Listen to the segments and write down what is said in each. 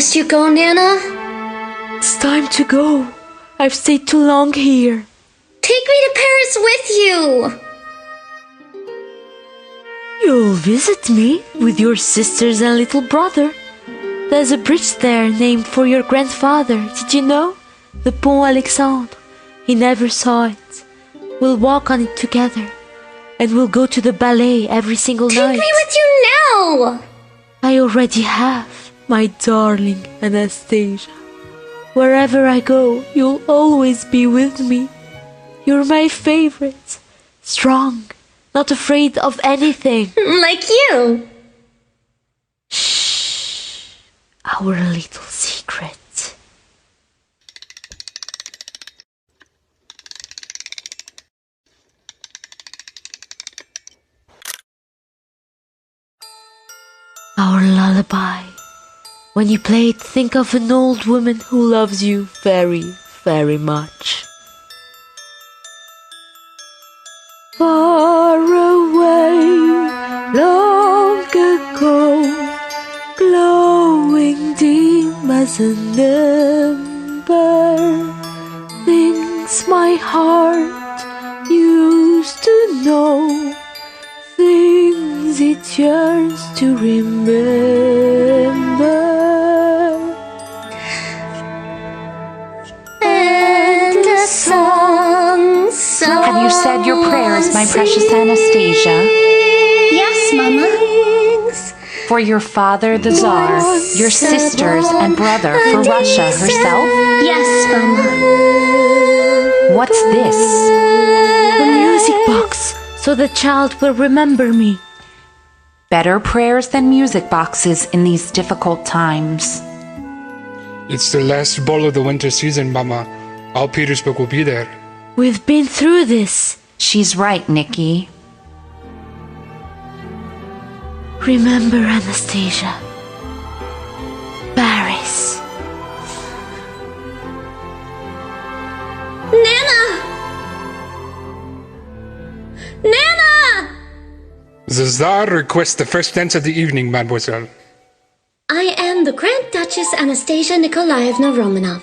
Must you go, Nana? It's time to go. I've stayed too long here. Take me to Paris with you! You'll visit me with your sisters and little brother. There's a bridge there named for your grandfather. Did you know? The Pont Alexandre. He never saw it. We'll walk on it together. And we'll go to the ballet every single night. Take me with you now! I already have, my darling Anastasia. Wherever I go, you'll always be with me. You're my favorite. Strong, not afraid of anything. Like you. Shh. Our little secret. Our lullaby. When you play it, think of an old woman who loves you very, very much. Far away, long ago, glowing dim as an ember, things my heart used to know, things it yearns to remember. And a song, Have you said your prayers, my precious Anastasia? Yes, Mama. For your father, the Tsar, your sisters and brother, for Russia herself? Yes, Mama. What's this? The music box, so the child will remember me. Better prayers than music boxes in these difficult times. It's the last ball of the winter season, Mama. All Petersburg will be there. We've been through this. She's right, Nikki. Remember, Anastasia. Paris. Nana! Nana! The Tsar requests the first dance of the evening, mademoiselle. I am the Grand Duchess Anastasia Nikolaevna Romanov.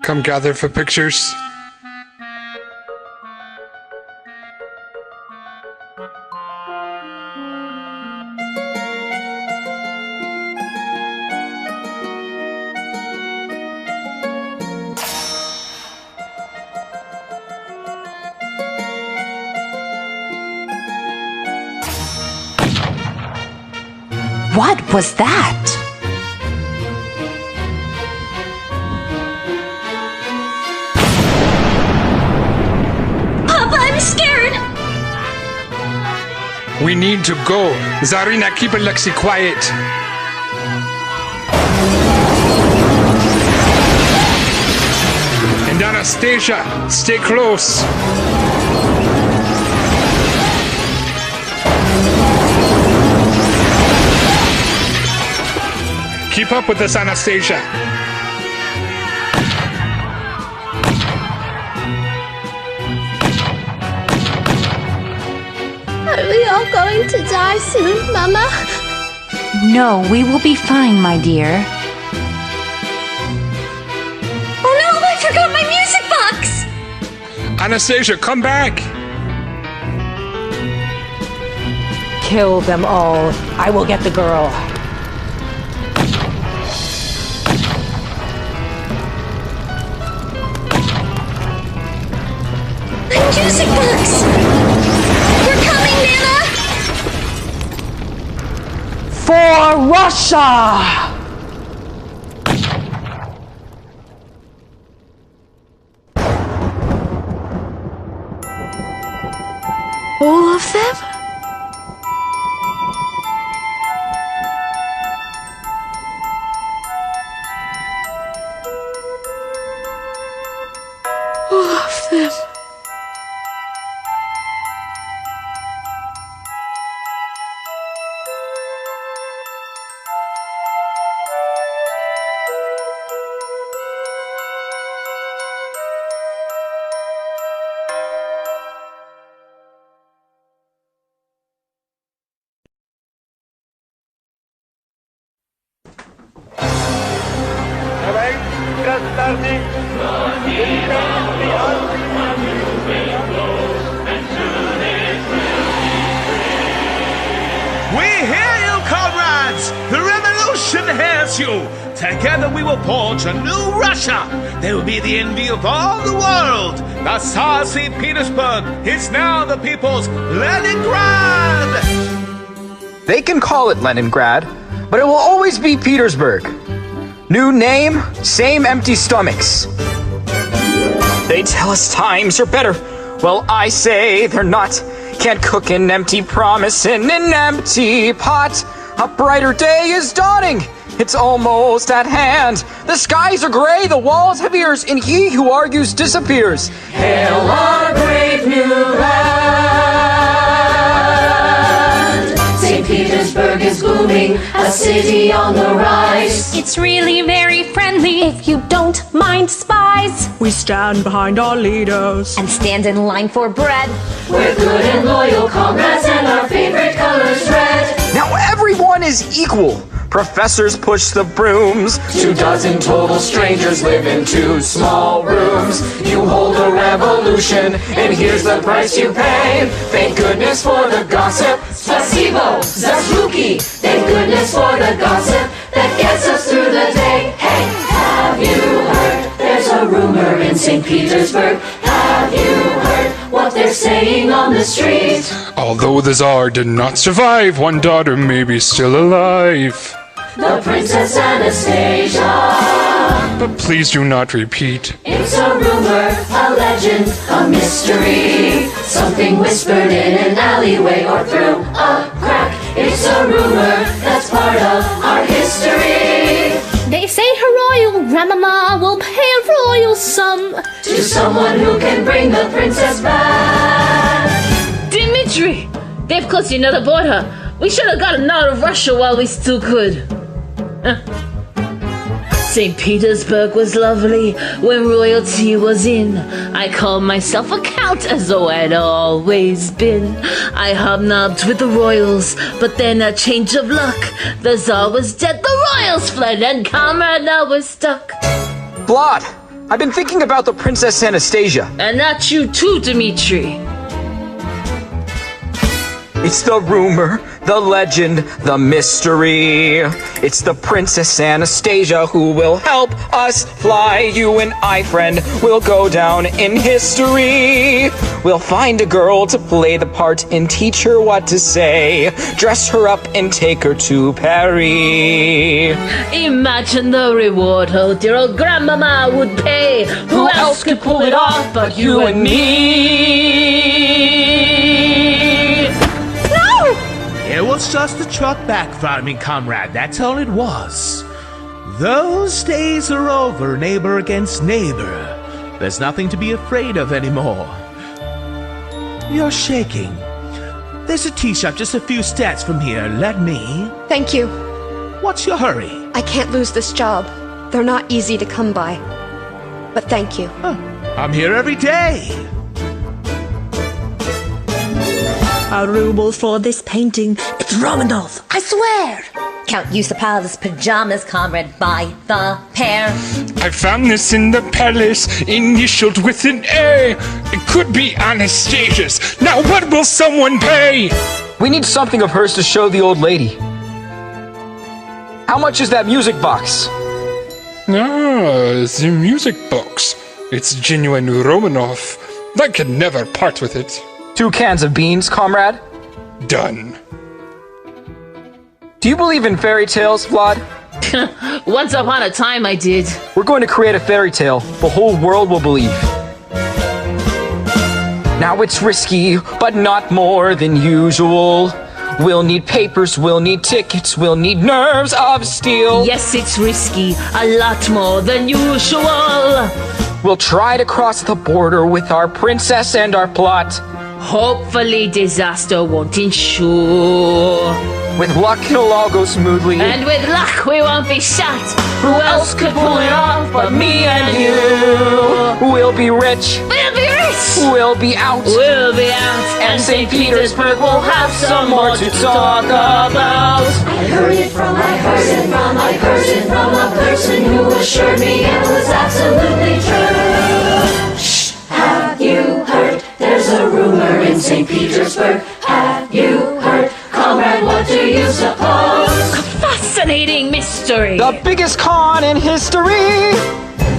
Come gather for pictures. What was that? Papa, I'm scared! We need to go. Zarina, keep Alexei quiet. And Anastasia, stay close. Keep up with us, Anastasia. Are we all going to die soon, Mama? No, we will be fine, my dear. Oh no, I forgot my music box! Anastasia, come back. Kill them all. I will get the girl. My music box! We're coming, Nana! For Russia! All of them? All of them. We hear you, comrades! The revolution hails you! Together we will forge a new Russia! They will be the envy of all the world! The Tsar St. Petersburg is now the people's Leningrad! They can call it Leningrad, but it will always be Petersburg. New name, same empty stomachs. They tell us times are better. Well, I say they're not. Can't cook an empty promise in an empty pot. A brighter day is dawning. It's almost at hand. The skies are gray, the walls have ears, and he who argues disappears. Hail our brave new land! St. Petersburg is booming, a city on the rise. It's really very friendly If you don't mind spies, We stand behind our leaders. and stand in line for bread. We're good and loyal comrades, and our favorite color's red. Now everyone is equal. Professors push the brooms. 2 total strangers live in 2 small rooms. You hold a revolution, and here's the price you pay. Thank goodness for the gossip. Spasibo, Zazluki. Thank goodness for the gossip that gets us through the day. Hey, have you heard? There's a rumor in St. Petersburg. Have you heard what they're saying on the street? Although the Tsar did not survive, one daughter may be still alive. The Princess Anastasia. But please do not repeat. It's a rumor, a legend, a mystery. Something whispered in an alleyway or through a crack. It's a rumor that's part of our history. They say her royal grandmama will pay a royal sum To someone who can bring the princess back. Dimitri! They've closed another border. We should have gotten out of Russia while we still could. St. Petersburg was lovely when royalty was in. I called myself a count as though I'd always been. I hobnobbed with the royals, but then a change of luck. The Tsar was dead, the royals fled, and Comrade now was stuck. Vlad, I've been thinking about the Princess Anastasia. And not you too, Dimitri. It's the rumor, the legend, the mystery. It's the Princess Anastasia who will help us fly. You and I, friend, will go down in history. We'll find a girl to play the part and teach her what to say. Dress her up and take her to Paris. Imagine the reward her dear old grandmama would pay. Who else could pull it off but you and me? No! It was just a truck backfiring, comrade. That's all it was. Those days are over, neighbor against neighbor. There's nothing to be afraid of anymore. You're shaking. There's a tea shop just a few steps from here. Let me... Thank you. What's your hurry? I can't lose this job. They're not easy to come by. But thank you. I'm here every day. Our rubles for this painting. It's Romanov, I swear. Count Yusupal's pajamas, comrade, by the pair. I found this in the palace, initialed with an A. It could be Anastasia's. Now what will someone pay? We need something of hers to show the old lady. How much is that music box? Ah, the music box. It's genuine Romanov. I can never part with it. 2 cans of beans, comrade? Done. Do you believe in fairy tales, Vlad? Once upon a time I did. We're going to create a fairy tale the whole world will believe. Now it's risky, but not more than usual. We'll need papers, we'll need tickets, we'll need nerves of steel. Yes, it's risky, a lot more than usual. We'll try to cross the border with our princess and our plot. Hopefully disaster won't ensue. With luck, it'll all go smoothly. And with luck, we won't be shot. Who else could pull it off but me and you? We'll be rich. We'll be rich. We'll be out. We'll be out. And St. Petersburg will have some more to talk about. I heard it from a person who assured me it was absolutely true. Shh, have you heard? There's a rumor in St. Petersburg. Have you heard? Comrade, what do you suppose? A fascinating mystery. The biggest con in history.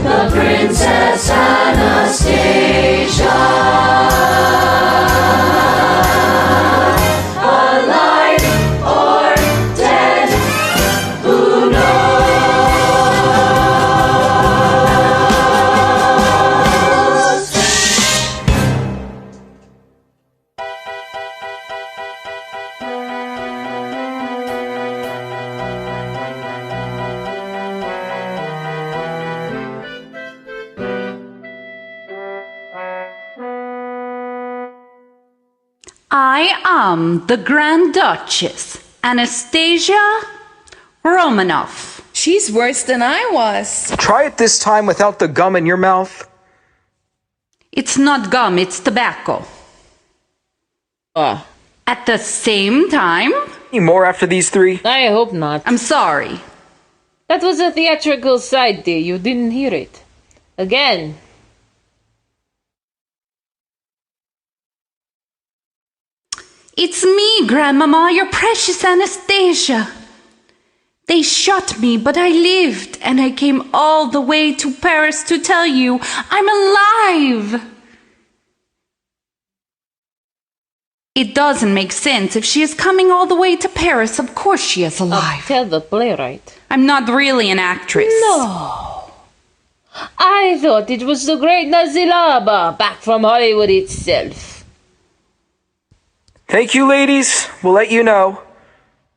The Princess Anastasia. Alive or dead? Who knows? I am the Grand Duchess, Anastasia Romanov. She's worse than I was. Try it this time without the gum in your mouth. It's not gum, it's tobacco. At the same time? Any more after these 3? I hope not. I'm sorry. That was a theatrical side, dear. You didn't hear it. Again. It's me, Grandmama, your precious Anastasia. They shot me, but I lived, and I came all the way to Paris to tell you I'm alive. It doesn't make sense. If she is coming all the way to Paris, of course she is alive. Tell the playwright. I'm not really an actress. No. I thought it was the great Nazilaba, back from Hollywood itself. Thank you, ladies. We'll let you know.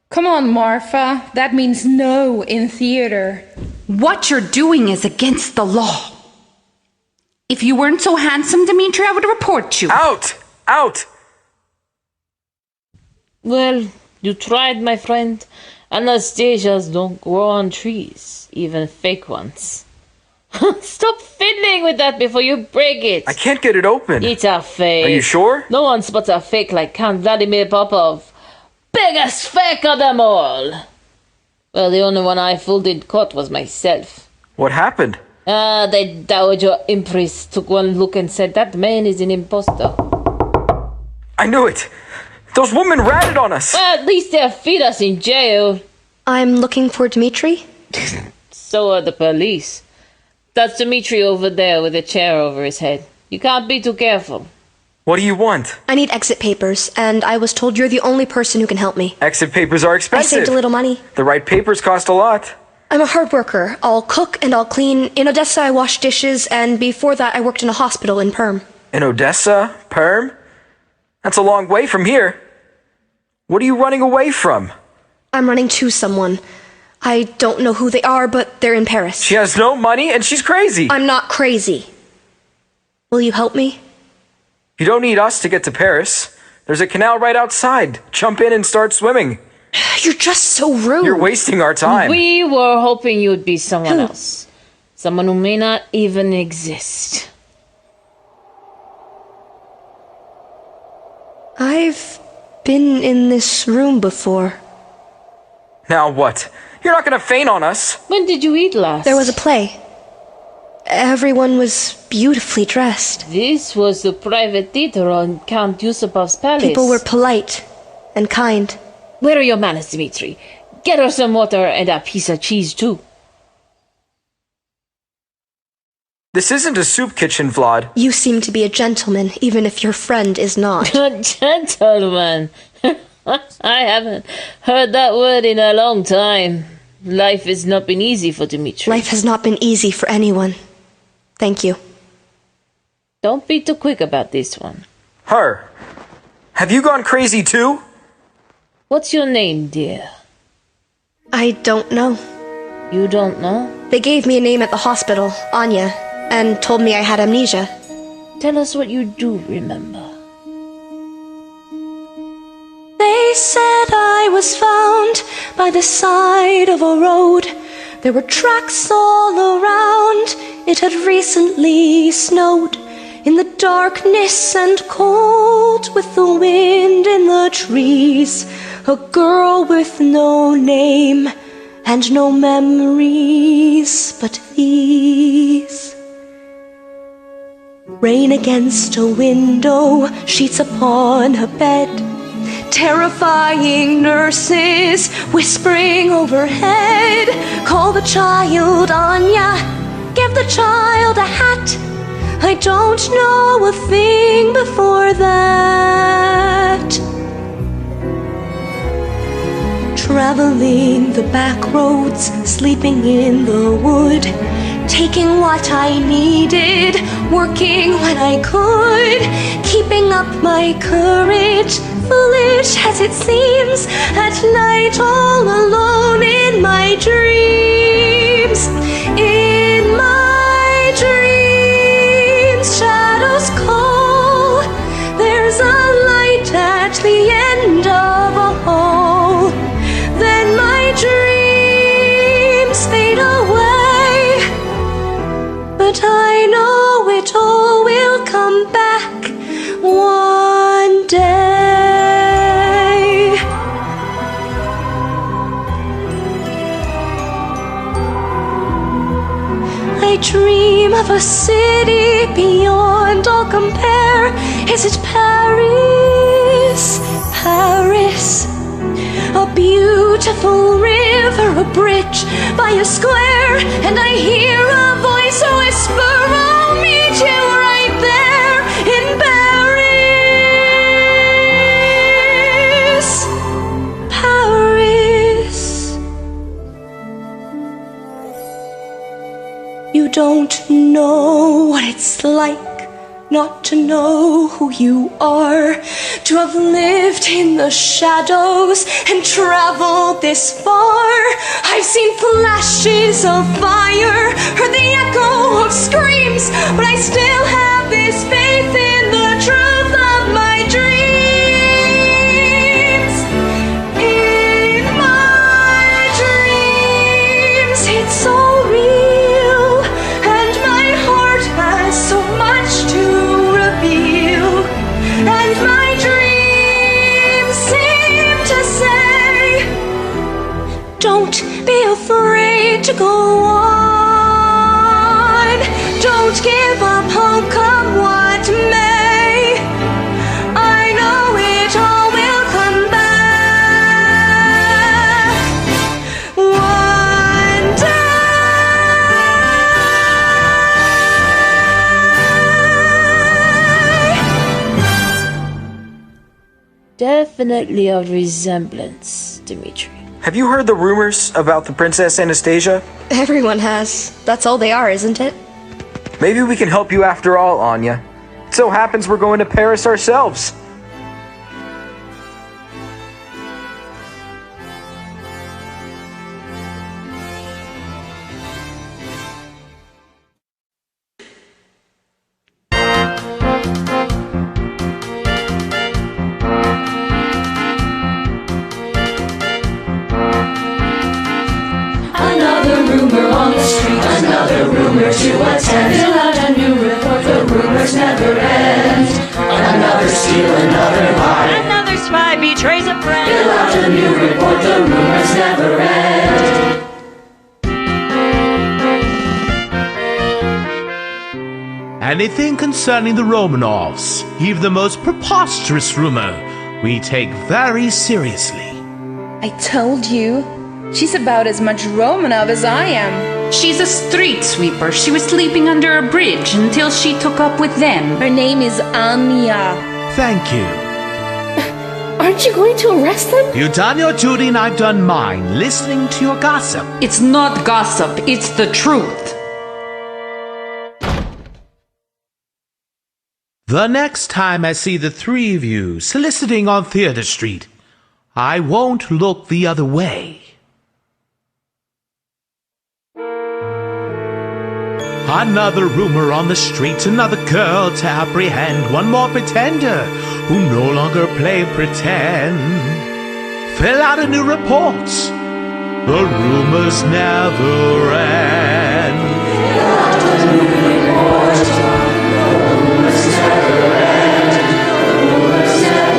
Come on, Marfa. That means no in theater. What you're doing is against the law. If you weren't so handsome, Dimitri, I would report you. Out! Out! Well, you tried, my friend. Anastasias don't grow on trees, even fake ones. Stop fiddling with that before you break it. I can't get it open. It's a fake. Are you sure? No one spots a fake like Count Vladimir Popov. Biggest fake of them all. Well, the only one I fooled in court was myself. What happened? The Dowager Empress took one look and said, that man is an impostor. I knew it. Those women ratted on us! Well, at least they'll feed us in jail. I'm looking for Dmitri. So are the police. That's Dmitri over there with a chair over his head. You can't be too careful. What do you want? I need exit papers, and I was told you're the only person who can help me. Exit papers are expensive. I saved a little money. The right papers cost a lot. I'm a hard worker. I'll cook and I'll clean. In Odessa, I wash dishes, and before that, I worked in a hospital in Perm. In Odessa? Perm? That's a long way from here. What are you running away from? I'm running to someone. I don't know who they are, but they're in Paris. She has no money and she's crazy. I'm not crazy. Will you help me? You don't need us to get to Paris. There's a canal right outside. Jump in and start swimming. You're just so rude. You're wasting our time. We were hoping you'd be someone else. Someone who may not even exist. I've been in this room before. Now what? You're not gonna faint on us. When did you eat last? There was a play. Everyone was beautifully dressed. This was the private theater on Count Yusupav's palace. People were polite and kind. Where are your manners, Dmitri? Get her some water and a piece of cheese, too. This isn't a soup kitchen, Vlad. You seem to be a gentleman, even if your friend is not. A gentleman? I haven't heard that word in a long time. Life has not been easy for Dmitri. Life has not been easy for anyone. Thank you. Don't be too quick about this one. Her. Have you gone crazy too? What's your name, dear? I don't know. You don't know? They gave me a name at the hospital, Anya, and told me I had amnesia. Tell us what you do remember. They said I was found by the side of a road. There were tracks all around. It had recently snowed. In the darkness and cold, with the wind in the trees, a girl with no name and no memories but these. Rain against a window, sheets upon a bed, terrifying nurses whispering overhead. Call the child, Anya, give the child a hat. I don't know a thing before that. Traveling the back roads, sleeping in the wood, taking what I needed, working when I could, keeping up my courage, foolish as it seems, at night all alone in my dreams. In my dreams, shadows call. There's a light at the end of a hall. Then my dreams fade away, but I know it all will come back one day. I dream of a city beyond all compare. Is it Paris? Paris? A beautiful river, a bridge by a square, and I hear a voice whisper, I'll meet you right there in Paris. Paris. You don't know what it's like not to know who you are, to have lived in the shadows and traveled this far. I've seen flashes of fire, heard the echo of screams, but I still have this faith in the truth of my dreams. In my dreams, it's so real, and my heart has so much to reveal, and my dreams seem to say, don't be afraid to go on, don't give up hope, come what may. I know it all will definitely a resemblance, Dmitri. Have you heard the rumors about the Princess Anastasia? Everyone has. That's all they are, isn't it? Maybe we can help you after all, Anya. It so happens we're going to Paris ourselves. Another rumor to attend. Fill out a new report, the rumors never end. Another steal, another lie. Another spy betrays a friend. Fill out a new report, the rumors never end. Anything concerning the Romanovs, even the most preposterous rumor, we take very seriously. I told you. She's about as much Romanov as I am. She's a street sweeper. She was sleeping under a bridge until she took up with them. Her name is Anya. Thank you. Aren't you going to arrest them? You've done your duty and I've done mine, listening to your gossip. It's not gossip, it's the truth. The next time I see the three of you soliciting on Theatre Street, I won't look the other way. Another rumor on the streets, another girl to apprehend, one more pretender who no longer play pretend. Fill out a new report. The rumors never end. Fill out a new report. The rumors never end. The rumors never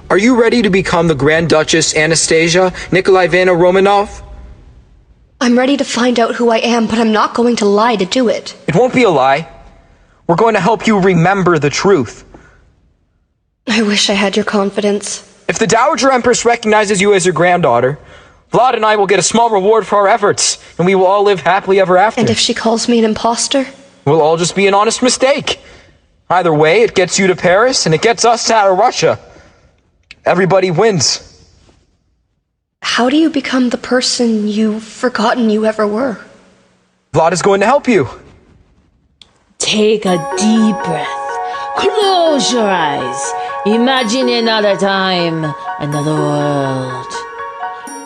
Are you ready to become the Grand Duchess Anastasia Nikolaevna Romanov? I'm ready to find out who I am, but I'm not going to lie to do it. It won't be a lie. We're going to help you remember the truth. I wish I had your confidence. If the Dowager Empress recognizes you as her granddaughter, Vlad and I will get a small reward for our efforts, and we will all live happily ever after. And if she calls me an imposter? We'll all just be an honest mistake. Either way, it gets you to Paris, and it gets us out of Russia. Everybody wins. How do you become the person you've forgotten you ever were? Vlad is going to help you. Take a deep breath. Close your eyes. Imagine another time, another world.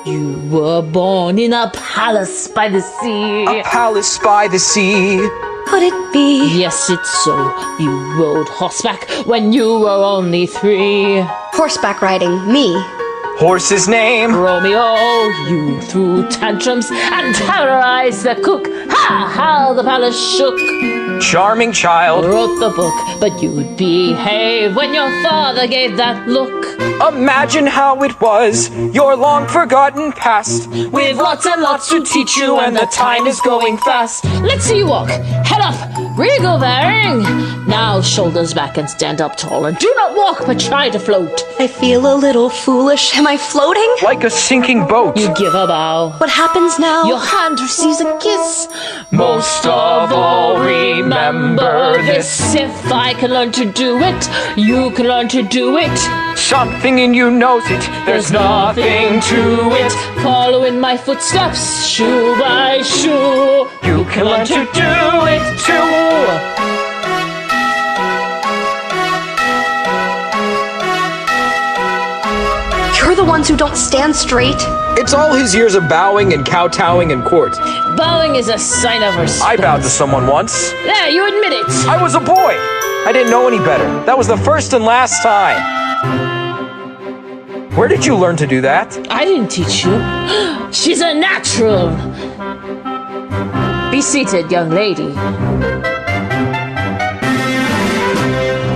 You were born in a palace by the sea. A palace by the sea. Could it be? Yes, it's so. You rode horseback when you were only 3. Horseback riding, me. Horse's name? Romeo. You threw tantrums and terrorized the cook. Ha! How the palace shook. Charming child. Wrote the book, but you'd behave when your father gave that look. Imagine how it was, your long forgotten past. We've lots and lots to teach you, and the time is going fast. Let's see you walk. Head up, regal bearing. Now shoulders back and stand up tall, and do not walk, but try to float. I feel a little foolish. Am I floating? Like a sinking boat. You give a bow. What happens now? Your hand receives a kiss. Most of all, remember this. If I can learn to do it, you can learn to do it. Something in you knows it. There's nothing to it. Follow in my footsteps, shoe by shoe. You can learn to do it too. You're the ones who don't stand straight. It's all his years of bowing and kowtowing in court. Bowing is a sign of respect. I bowed to someone once. Yeah, you admit it. I was a boy. I didn't know any better. That was the first and last time. Where did you learn to do that? I didn't teach you. She's a natural. Be seated, young lady.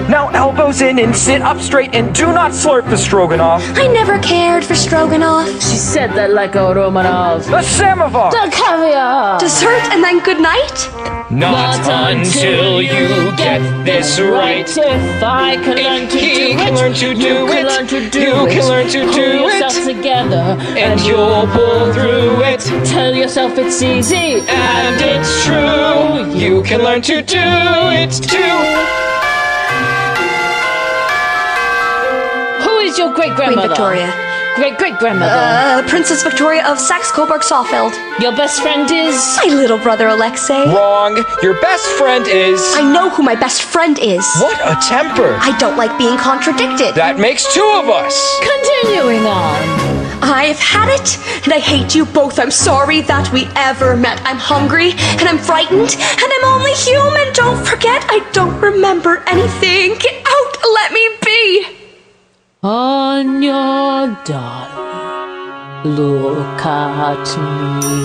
Now elbows in and sit up straight and do not slurp the stroganoff. I never cared for stroganoff. She said that like a Romanov. The samovar. The caviar. Dessert and then good night? Not until you get this right. If I can learn to He do can it, learn to do you can it. learn to do You it. can learn to Pull do yourself it. together, And you'll pull through it. Tell yourself it's easy, And it's true. You can learn to do it too. Who is your great-grandmother? Queen Victoria. Great-great-grandmother. Princess Victoria of Saxe-Coburg-Saalfeld. Your best friend is? My little brother Alexei. Wrong. Your best friend is... I know who my best friend is. What a temper. I don't like being contradicted. That makes two of us. Continuing on. I've had it, and I hate you both. I'm sorry that we ever met. I'm hungry, and I'm frightened, and I'm only human. Don't forget, I don't remember anything. Get out, let me be. Anya, darling, look at me.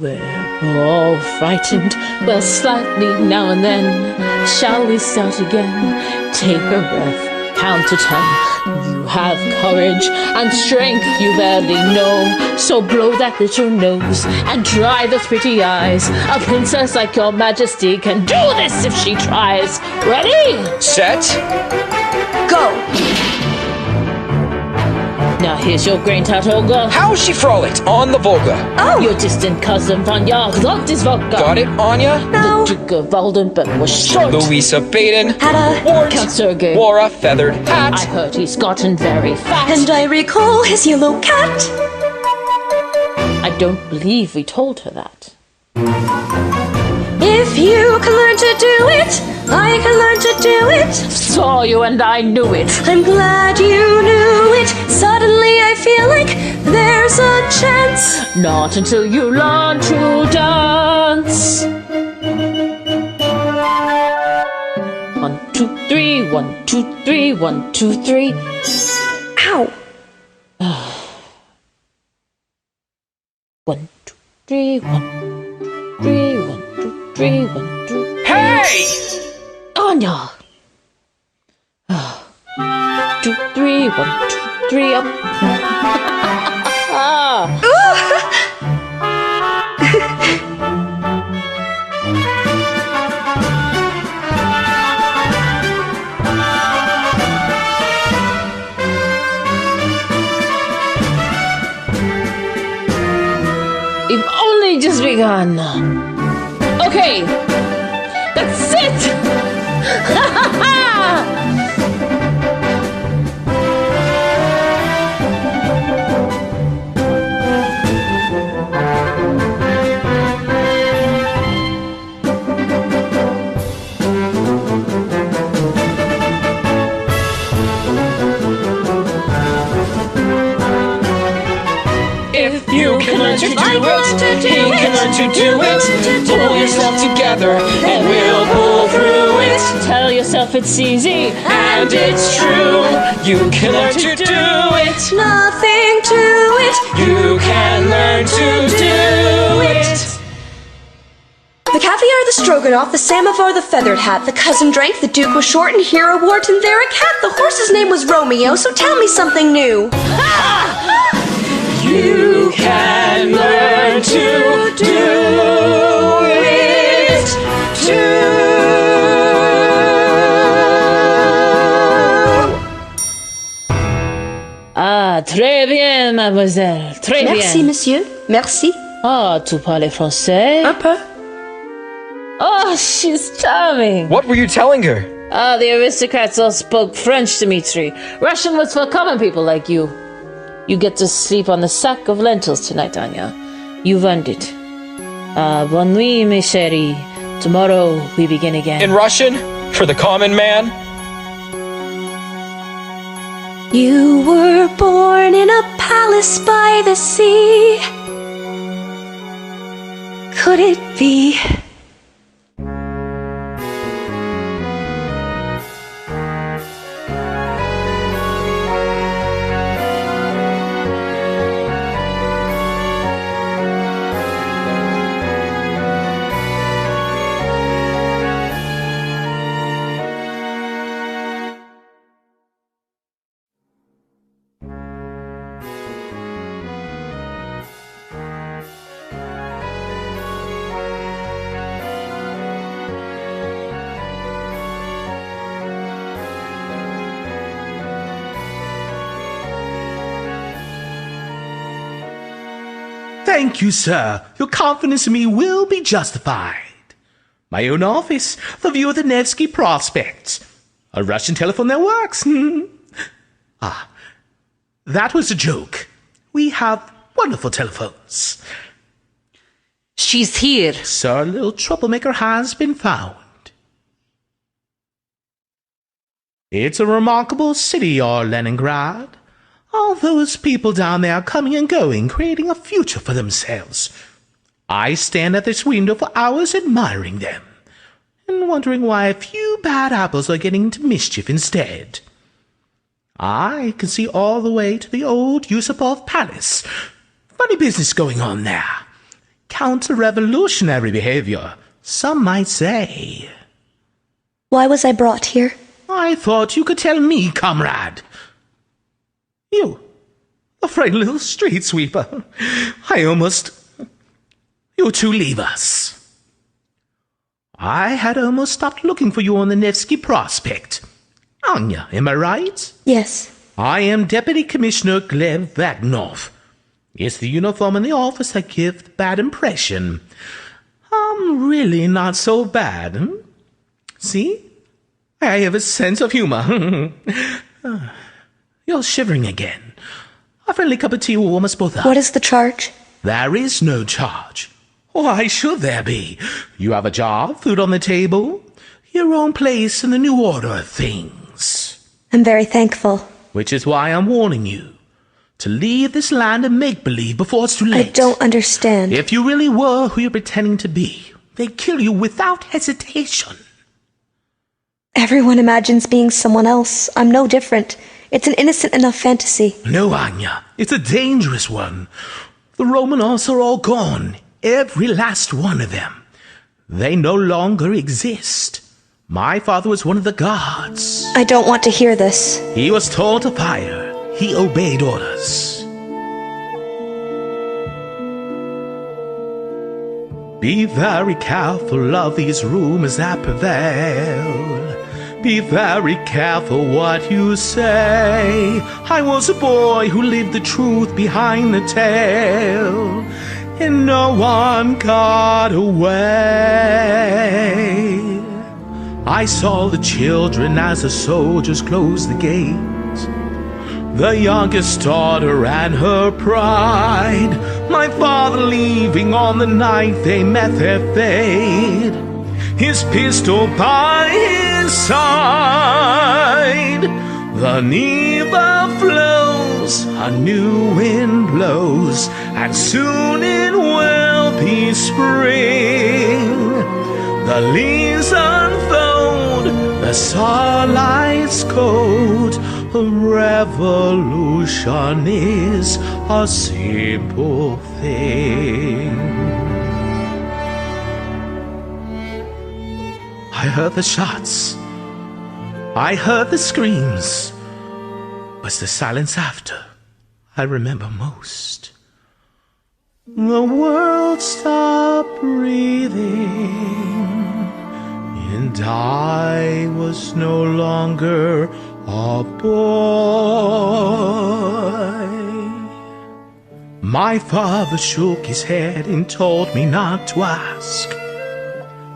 We're all frightened, well, slightly now and then. Shall we start again? Take a breath, count to 10. You have courage and strength you barely know. So blow that little nose and dry those pretty eyes. A princess like your majesty can do this if she tries. Ready? Set. Go. Now here's your great-aunt Olga. How she frolicked on the Volga. Oh. Your distant cousin Vanya loved his vodka. Got it, Anya? No. The Duke of Oldenburg was short. Louisa Baden. Had a... Wart. Count Sergei. Wore a feathered hat. I heard he's gotten very fat. And I recall his yellow cat. I don't believe we told her that. If you can learn to do it, I can learn to do it. Saw you and I knew it. I'm glad you knew it. Suddenly I feel like there's a chance. Not until you learn to dance. 1, 2, 3, 1, 2, 3, 1, 2, 3. Ow. 1, 2, 3, 1, 3, 1, 2, 3, 1, 2. Hey! Anya! 2, 3, 1, 2, 3, up. We've only just begun. Okay, that's it. If you can learn to do it, he can learn to do it. Pull yourself together and we'll pull through it. Tell yourself it's easy, And it's true, you can learn to do it. Nothing to it. You can learn to do it. The caviar, the stroganoff, the samovar, the feathered hat. The cousin drank, the duke was short, and here a wart, and there a cat. The horse's name was Romeo, so tell me something new. You can learn to do it too. Ah, très bien, mademoiselle. Très bien. Merci, monsieur. Merci. Ah, tu parles français? Un peu. Oh, she's charming. What were you telling her? Ah, the aristocrats all spoke French, Dmitri. Russian was for common people like you. You get to sleep on the sack of lentils tonight, Anya. You've earned it. Bonne nuit, mes chéris. Tomorrow we begin again. In Russian? For the common man? You were born in a palace by the sea. Could it be? Thank you, sir. Your confidence in me will be justified. My own office, the view of the Nevsky Prospect. A Russian telephone that works. That was a joke. We have wonderful telephones. She's here. Sir, a little troublemaker has been found. It's a remarkable city, your Leningrad. All those people down there coming and going, creating a future for themselves. I stand at this window for hours admiring them, and wondering why a few bad apples are getting into mischief instead. I can see all the way to the old Yusupov Palace. Funny business going on there. Counter-revolutionary behavior, some might say. Why was I brought here? I thought you could tell me, comrade. You, a frightened little street sweeper. You two leave us. I had almost stopped looking for you on the Nevsky Prospect. Anya, am I right? Yes. I am Deputy Commissioner Gleb Vagnov. It's the uniform and the office that give the bad impression. I'm really not so bad. See? I have a sense of humor. You're shivering again. A friendly cup of tea will warm us both up. What is the charge? There is no charge. Why should there be? You have a job, food on the table, your own place in the new order of things. I'm very thankful. Which is why I'm warning you to leave this land of make-believe before it's too late. I don't understand. If you really were who you're pretending to be, they'd kill you without hesitation. Everyone imagines being someone else. I'm no different. It's an innocent enough fantasy. No, Anya. It's a dangerous one. The Romanovs are all gone. Every last one of them. They no longer exist. My father was one of the guards. I don't want to hear this. He was told to fire. He obeyed orders. Be very careful of these rumors that prevail. Be very careful what you say. I was a boy who lived the truth behind the tale, and no one got away. I saw the children as the soldiers closed the gate, the youngest daughter and her pride, my father leaving on the night they met their fate, his pistol by his side. The Neva flows, a new wind blows, and soon it will be spring. The leaves unfold, the starlight's cold. A revolution is a simple thing. I heard the shots, I heard the screams, but the silence after I remember most. The world stopped breathing, and I was no longer a boy. My father shook his head and told me not to ask.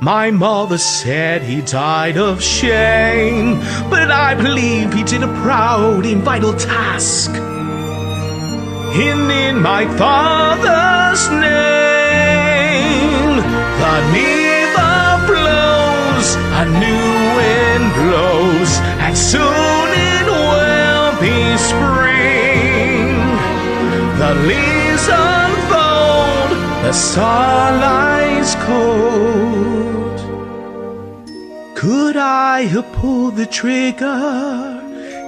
My mother said he died of shame, but I believe he did a proud and vital task. And in my father's name, the Neva flows, a new wind blows, and soon it will be spring. The leaves unfold, the starlight's cold. Could I have pulled the trigger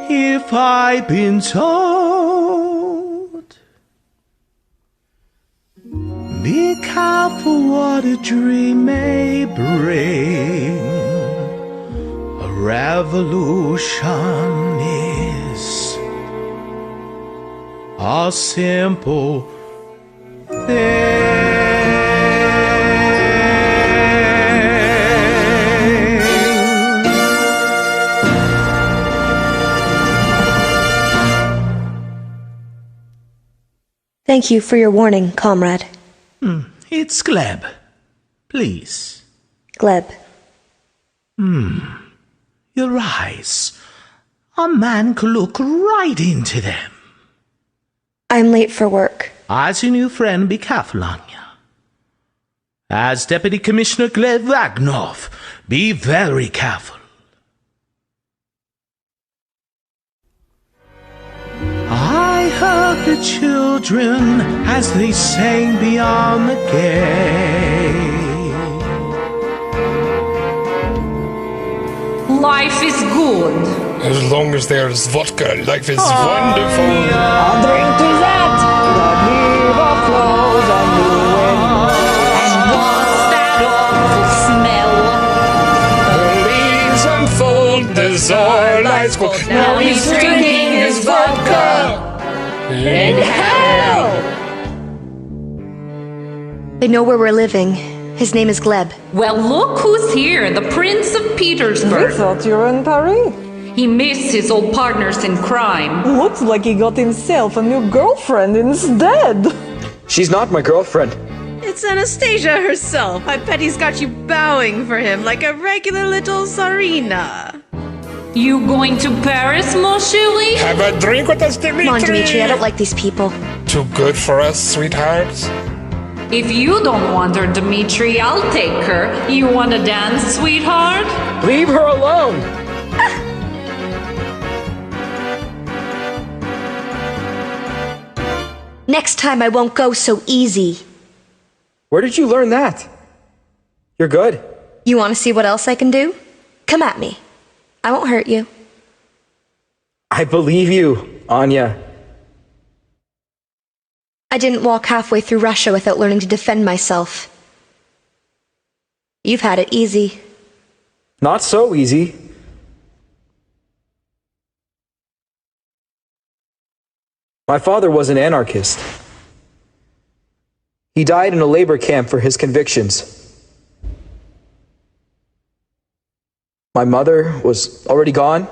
if I'd been told? Be careful what a dream may bring. A revolution is a simple thing. Thank you for your warning, comrade. It's Gleb. Please. Gleb. Your eyes. A man could look right into them. I'm late for work. As your new friend, be careful, Anya. As Deputy Commissioner Gleb Vagnov, be very careful. I heard the children as they sang beyond the gate. Life is good. As long as there's vodka, life is wonderful. I'll drink to that. The Neva Flows on the wind. And what's that awful smell? The leaves unfold, the czar lies cold. Now he's drinking his vodka. In hell! They know where we're living. His name is Gleb. Well, look who's here, the Prince of Petersburg. I thought you were in Paris. He missed his old partners in crime. Looks like he got himself a new girlfriend instead. She's not my girlfriend. It's Anastasia herself. I bet he's got you bowing for him like a regular little Tsarina. You going to Paris, mon chéri? Have a drink with us, Dimitri. Come on, Dimitri, I don't like these people. Too good for us, sweethearts. If you don't want her, Dimitri, I'll take her. You want to dance, sweetheart? Leave her alone. Next time I won't go so easy. Where did you learn that? You're good. You want to see what else I can do? Come at me. I won't hurt you. I believe you, Anya. I didn't walk halfway through Russia without learning to defend myself. You've had it easy. Not so easy. My father was an anarchist. He died in a labor camp for his convictions. My mother was already gone.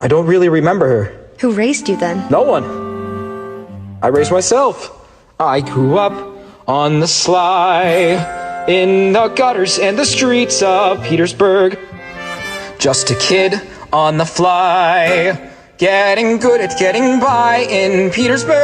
I don't really remember her. Who raised you then? No one. I raised myself. I grew up on the sly, in the gutters and the streets of Petersburg. Just a kid on the fly, getting good at getting by in Petersburg.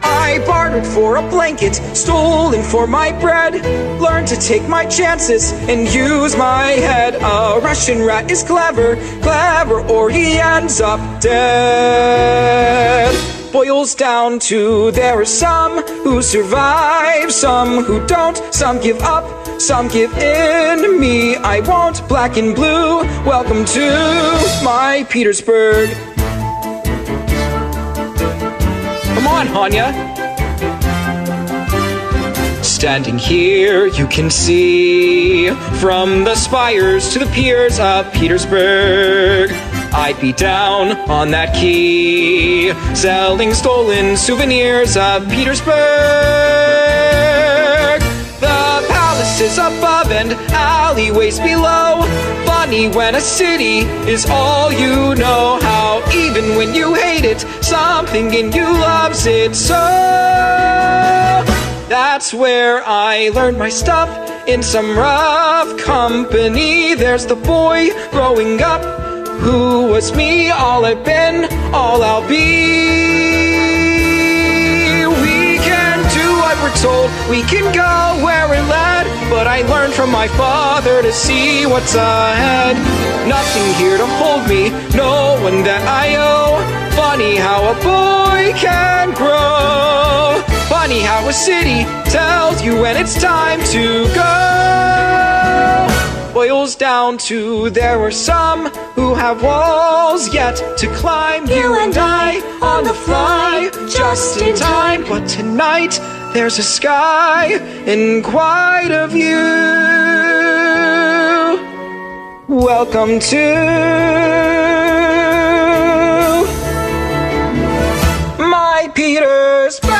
I bartered for a blanket, stolen for my bread, learned to take my chances and use my head. A Russian rat is clever, clever, or he ends up dead. Boils down to there are some who survive, some who don't, some give up, some give in. Me, I won't. Black and blue, welcome to my Petersburg. Come on, Anya. Standing here, you can see from the spires to the piers of Petersburg. I'd be down on that quay, selling stolen souvenirs of Petersburg. The palaces above and alleyways below. Funny when a city is all you know. How even when you hate it, something in you loves it so. That's where I learned my stuff, in some rough company. There's the boy growing up who was me, all I've been, all I'll be. We can do what we're told, we can go where we're led, but I learned from my father to see what's ahead. Nothing here to hold me, no one that I owe. Funny how a boy can grow. Funny how a city tells you when it's time to go. Boils down to there are some who have walls yet to climb. You and I on the fly, just in time. But tonight there's a sky and quite a view. Welcome to my Petersburg.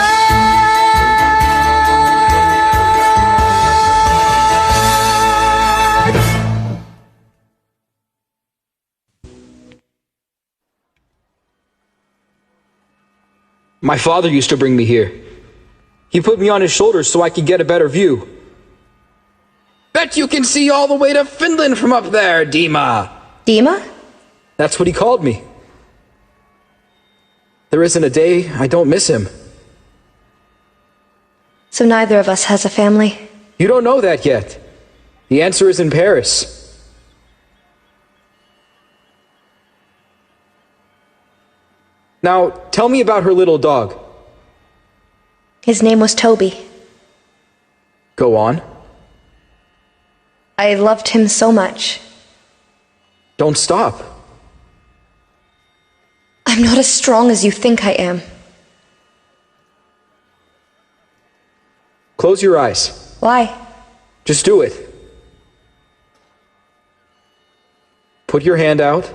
My father used to bring me here. He put me on his shoulders so I could get a better view. Bet you can see all the way to Finland from up there, Dima. Dima? That's what he called me. There isn't a day I don't miss him. So neither of us has a family? You don't know that yet. The answer is in Paris. Now, tell me about her little dog. His name was Toby. Go on. I loved him so much. Don't stop. I'm not as strong as you think I am. Close your eyes. Why? Just do it. Put your hand out.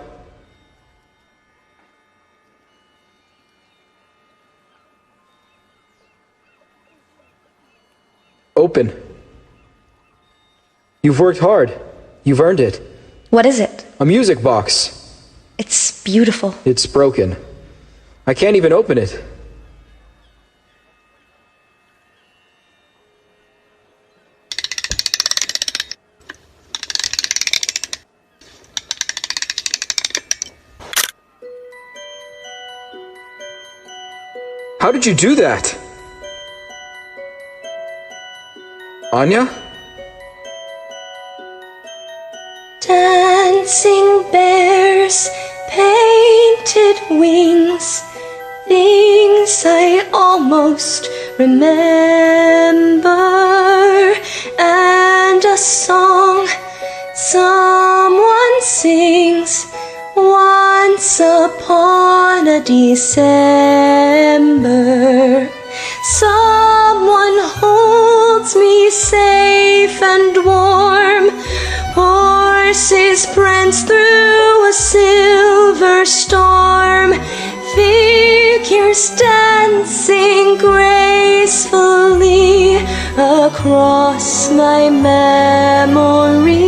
Open. You've worked hard. You've earned it. What is it? A music box. It's beautiful. It's broken. I can't even open it. How did you do that? Anya? Dancing bears, painted wings, things I almost remember, and a song someone sings once upon a December. Someone holds me safe and warm. Horses prance through a silver storm. Figures dancing gracefully across my memory.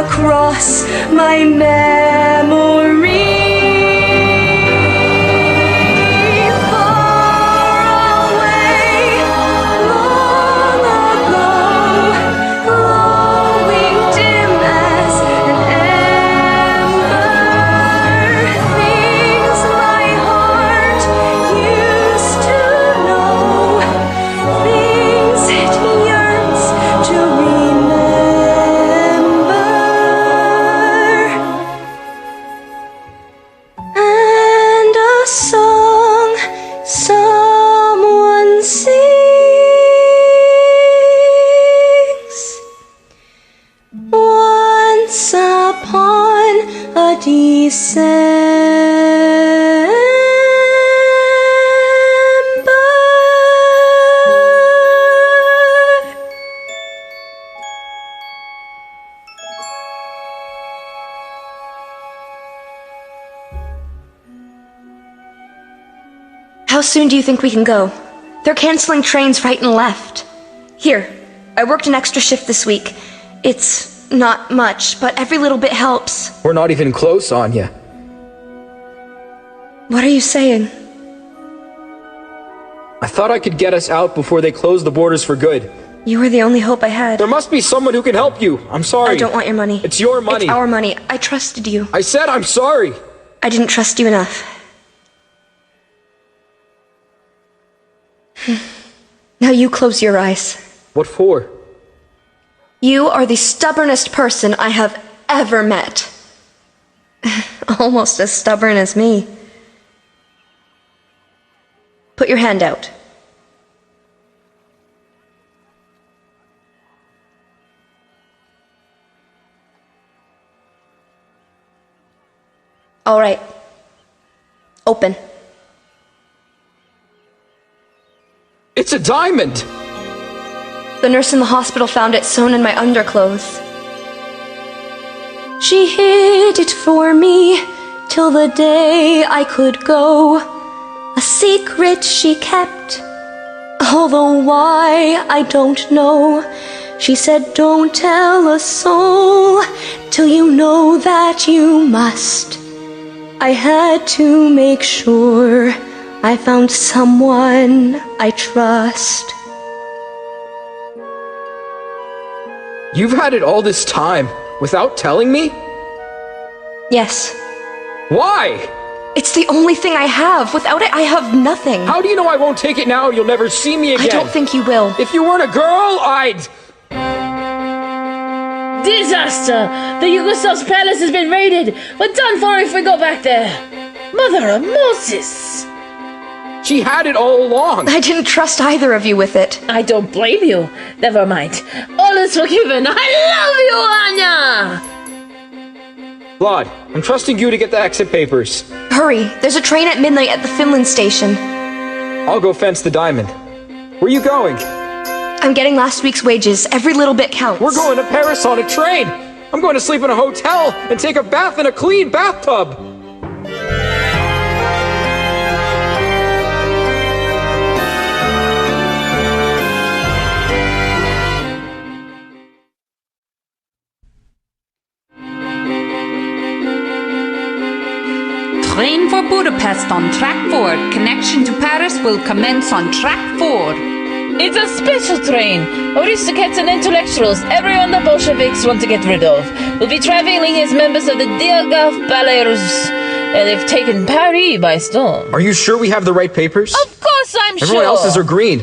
Across my memory. Far away, long ago, glowing dim as an ember. Things my heart used to know, things it yearns to remember. Song someone sings once upon a December. How soon do you think we can go? They're canceling trains right and left. Here, I worked an extra shift this week. It's not much, but every little bit helps. We're not even close, Anya. What are you saying? I thought I could get us out before they close the borders for good. You were the only hope I had. There must be someone who can help you. I'm sorry. I don't want your money. It's your money. It's our money. I trusted you. I said I'm sorry. I didn't trust you enough. Now you close your eyes. What for? You are the stubbornest person I have ever met. Almost as stubborn as me. Put your hand out. All right. Open. It's a diamond! The nurse in the hospital found it sewn in my underclothes. She hid it for me till the day I could go. A secret she kept, although why I don't know. She said, don't tell a soul till you know that you must. I had to make sure I found someone I trust. You've had it all this time without telling me? Yes. Why? It's the only thing I have. Without it, I have nothing. How do you know I won't take it now or you'll never see me again? I don't think you will. If you weren't a girl, I'd... Disaster! The Yugoslav's palace has been raided. We're done for if we go back there. Mother of Moses! She had it all along. I didn't trust either of you with it. I don't blame you. Never mind. All is forgiven. I love you, Anya! Claude, I'm trusting you to get the exit papers. Hurry. There's a train at midnight at the Finland station. I'll go fence the diamond. Where are you going? I'm getting last week's wages. Every little bit counts. We're going to Paris on a train. I'm going to sleep in a hotel and take a bath in a clean bathtub. Train for Budapest on track 4. Connection to Paris will commence on track 4. It's a special train. Aristocrats and intellectuals, everyone the Bolsheviks want to get rid of. We'll be traveling as members of the Diaghilev Ballet. They've taken Paris by storm. Are you sure we have the right papers? Of course I'm sure. Everyone else's are green.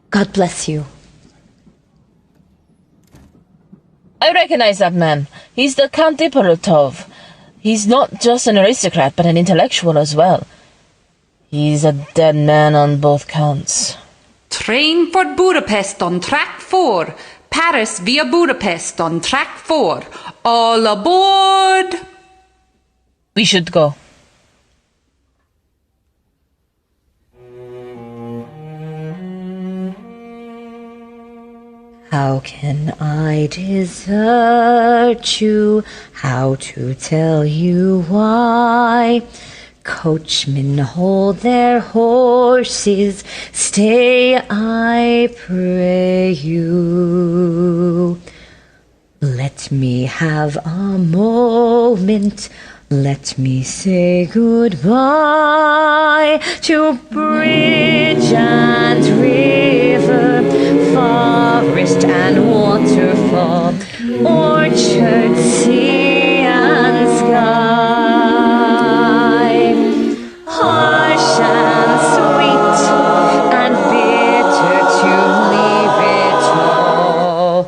God bless you. I recognize that man. He's the Count de Perotov. He's not just an aristocrat, but an intellectual as well. He's a dead man on both counts. Train for Budapest on track 4. Paris via Budapest on track 4. All aboard! We should go. How can I desert you? How to tell you why? Coachmen hold their horses, stay, I pray you. Let me have a moment, let me say goodbye to bridge and river, forest and waterfall, orchard, sea and sky. Harsh and sweet and bitter to leave it all.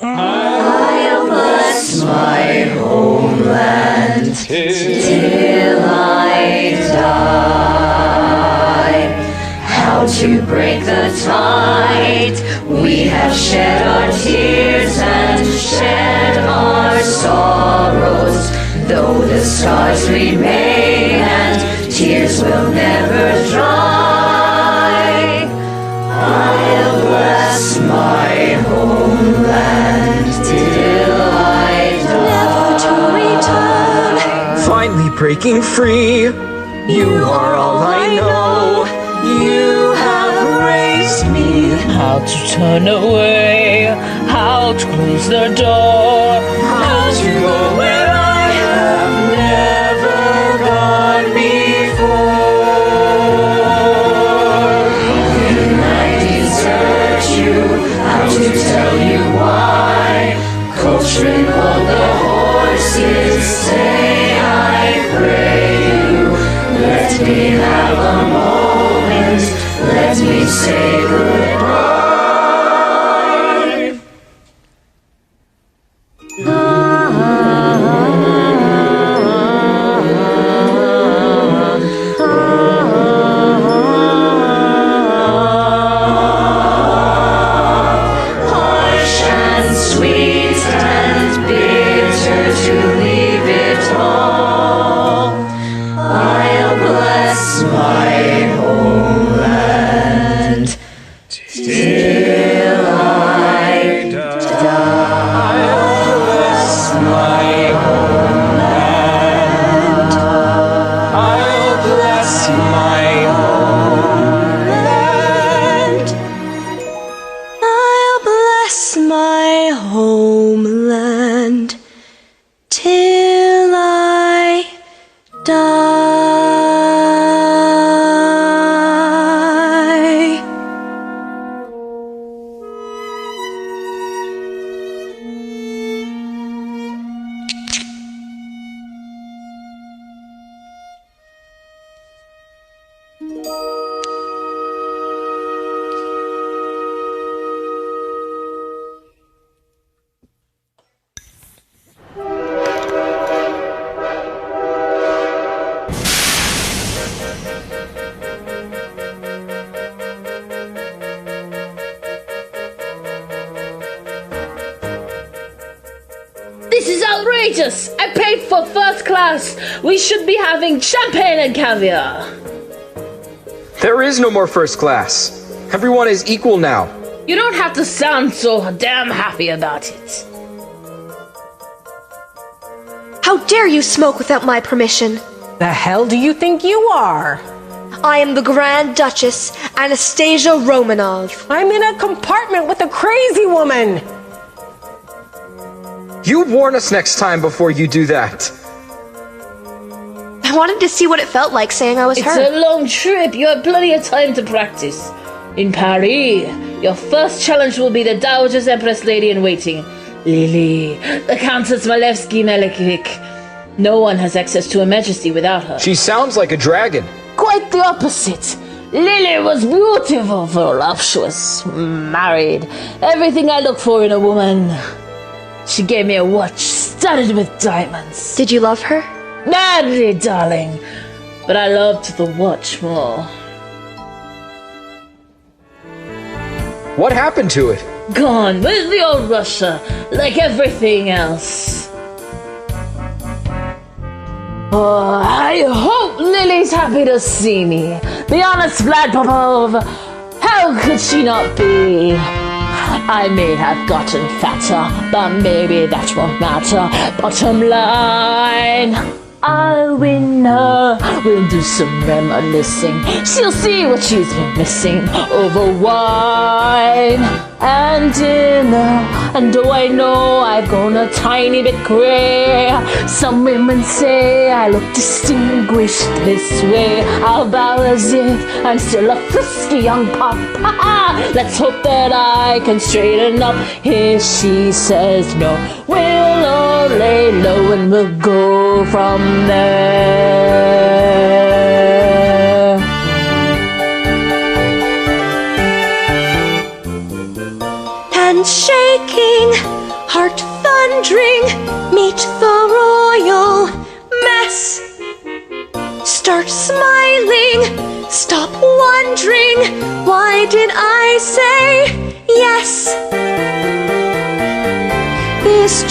I'll bless my homeland till I die. How to break the tide? We have shed our tears and shed our sorrows, though the scars remain and tears will never dry. I'll bless my homeland till I die. Never to return. Finally breaking free. You are all I know. You have raised me. How to turn away, how to close the door, How to go where I have never gone before. When I desert you, how to tell you why? Coachman, hold the horses, say I pray you. Let me have a moment, let me say goodbye. Harsh and sweet and bitter to leave it all. I'll bless my homeland till I die. I'll bless my homeland. I'll bless my homeland. I'll bless my homeland till I die. This is outrageous! I paid for first class! We should be having champagne and caviar! There is no more first class. Everyone is equal now. You don't have to sound so damn happy about it. How dare you smoke without my permission? The hell do you think you are? I am the Grand Duchess, Anastasia Romanov. I'm in a compartment with a crazy woman. You warn us next time before you do that. I wanted to see what it felt like saying I was It's her. a long trip. You have plenty of time to practice. In Paris, your first challenge will be the Dowager's Empress Lady in Waiting, Lily, the Countess Malevsky-Melekvik. No one has access to Her Majesty without her. She sounds like a dragon. Quite the opposite. Lily was beautiful, voluptuous, married. Everything I look for in a woman. She gave me a watch studded with diamonds. Did you love her? Madly, darling. But I loved the watch more. What happened to it? Gone with the old Russia, like everything else. Oh, I hope Lily's happy to see me. The honest Vlad Popov. How could she not be? I may have gotten fatter, but maybe that won't matter. Bottom line, I'll win her. We'll do some reminiscing. She'll see what she's been missing over wine and dinner. And though I know I've gone a tiny bit grey, some women say I look distinguished this way. I'll bow as if I'm still a frisky young pup. Let's hope that I can straighten up. Here she says no, we'll all lay low and we'll go from there. Hands shaking, heart thundering, meet the royal mess. Start smiling, stop wondering, why did I say yes? This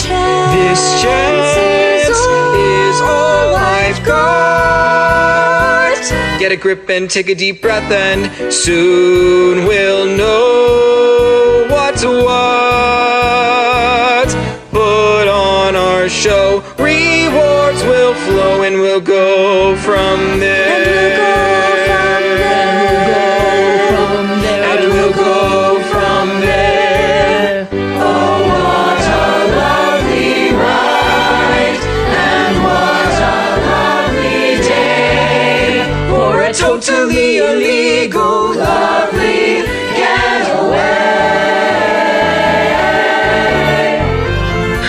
chance is all I've got. Get a grip and take a deep breath, and soon we'll know what's what. Put on our show, rewards will flow, and we'll go from there. And we'll go from there. Oh, what a lovely ride, and what a lovely day, for a totally illegal, lovely getaway.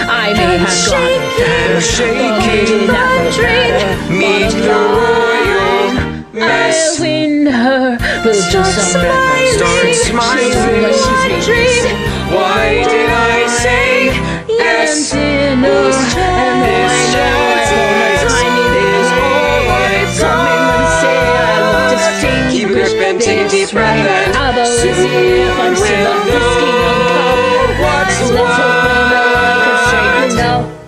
I may have gone shaking, thundering, meet the royal mess. I'll win her, we'll do smiling. Why did I say yes? And this chance is always keep a grip and take a deep breath and soon we'll know what's what.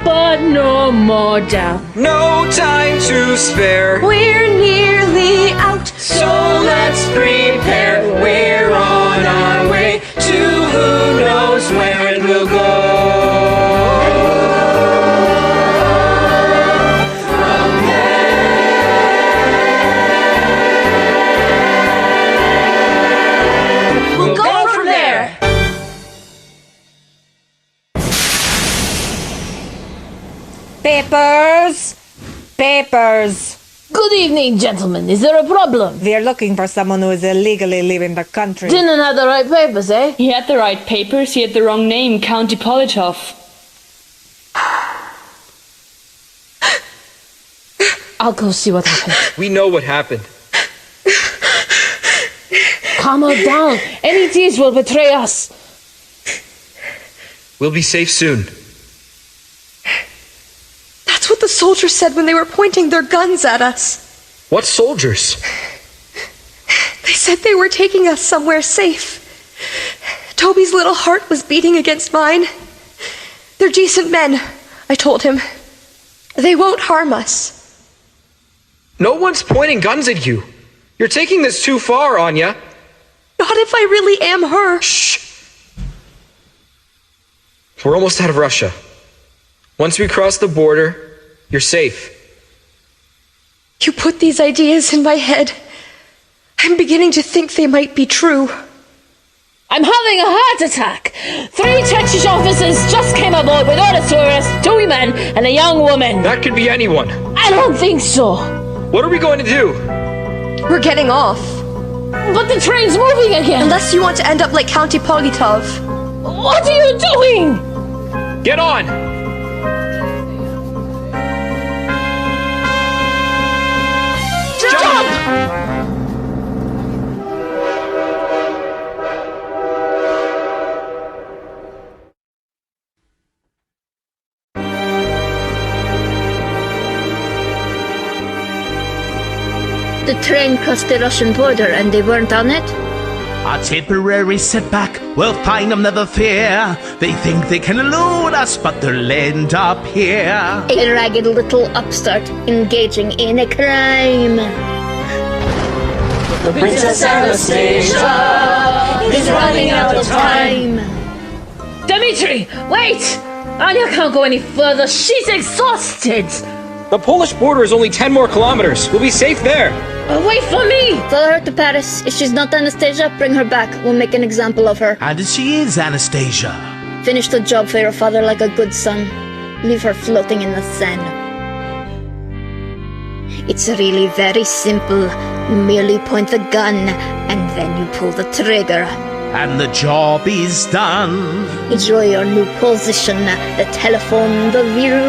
But no more doubt. No time to spare. We're nearly out, so let's prepare. We're on our way to who knows where it will go. From there, we'll go from there. Papers! Papers! Good evening, gentlemen. Is there a problem? We are looking for someone who is illegally leaving the country. Didn't have the right papers, eh? He had the right papers, he had the wrong name, Count Ippolitov. I'll go see what happened. We know what happened. Calm her down. Any tears will betray us. We'll be safe soon. That's what the soldiers said when they were pointing their guns at us. What soldiers? They said they were taking us somewhere safe. Toby's little heart was beating against mine. They're decent men, I told him. They won't harm us. No one's pointing guns at you. You're taking this too far, Anya. Not if I really am her. Shh. We're almost out of Russia. Once we cross the border, you're safe. You put these ideas in my head. I'm beginning to think they might be true. I'm having a heart attack. 3 Turkish officers just came aboard with orders to arrest 2 women and a young woman. That could be anyone. I don't think so. What are we going to do? We're getting off. But the train's moving again. Unless you want to end up like Count Ippolitov. What are you doing? Get on! Jump! The train crossed the Russian border and they weren't on it? A temporary setback, we'll find them, never fear. They think they can elude us, but they'll end up here. A ragged little upstart engaging in a crime. The Princess Anastasia is running out of time. Dimitri, wait! Anya can't go any further. She's exhausted. The Polish border is only 10 more kilometers. We'll be safe there. Wait for me! Follow her to Paris. If she's not Anastasia, bring her back. We'll make an example of her. And she is Anastasia. Finish the job for your father like a good son. Leave her floating in the Seine. It's really very simple. You merely point the gun, and then you pull the trigger. And the job is done. Enjoy your new position, the telephone, the view.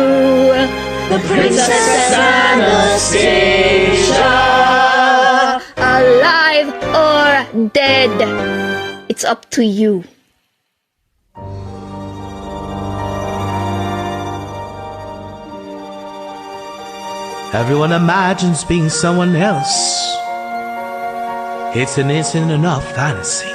The Princess Anastasia. Alive or dead. It's up to you. Everyone imagines being someone else. It's an innocent enough fantasy.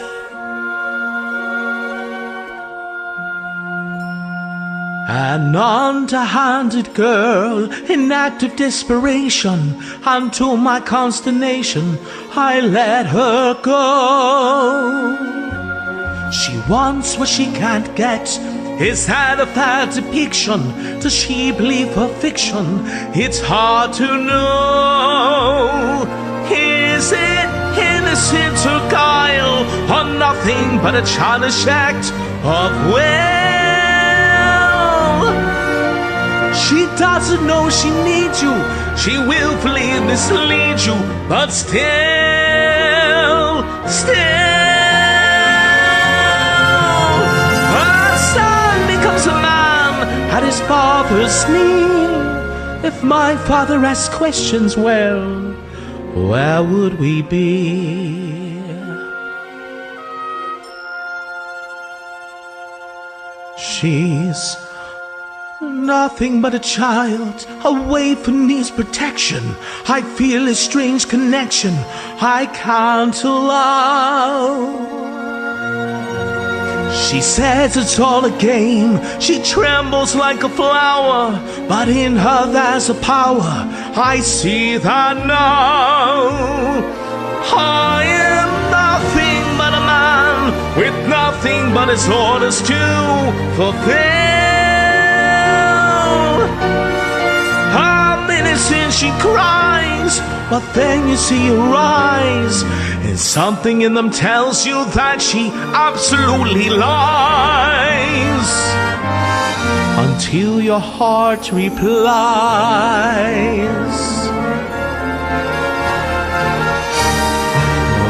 An underhanded girl in active desperation, and to my consternation, I let her go. She wants what she can't get. Is that a fair depiction? Does she believe her fiction? It's hard to know. Is it innocent or guile, or nothing but a childish act of will? She doesn't know she needs you. She willfully misleads you, but still, a son becomes a man at his father's knee. If my father asks questions, well, where would we be? she's nothing but a child, away from his protection. I feel a strange connection I can't allow. She says it's all a game, she trembles like a flower, but in her there's a power, I see that now. I am nothing but a man, with nothing but his orders to fulfill. I'm innocent, she cries, but then you see her eyes, and something in them tells you that she absolutely lies, until your heart replies.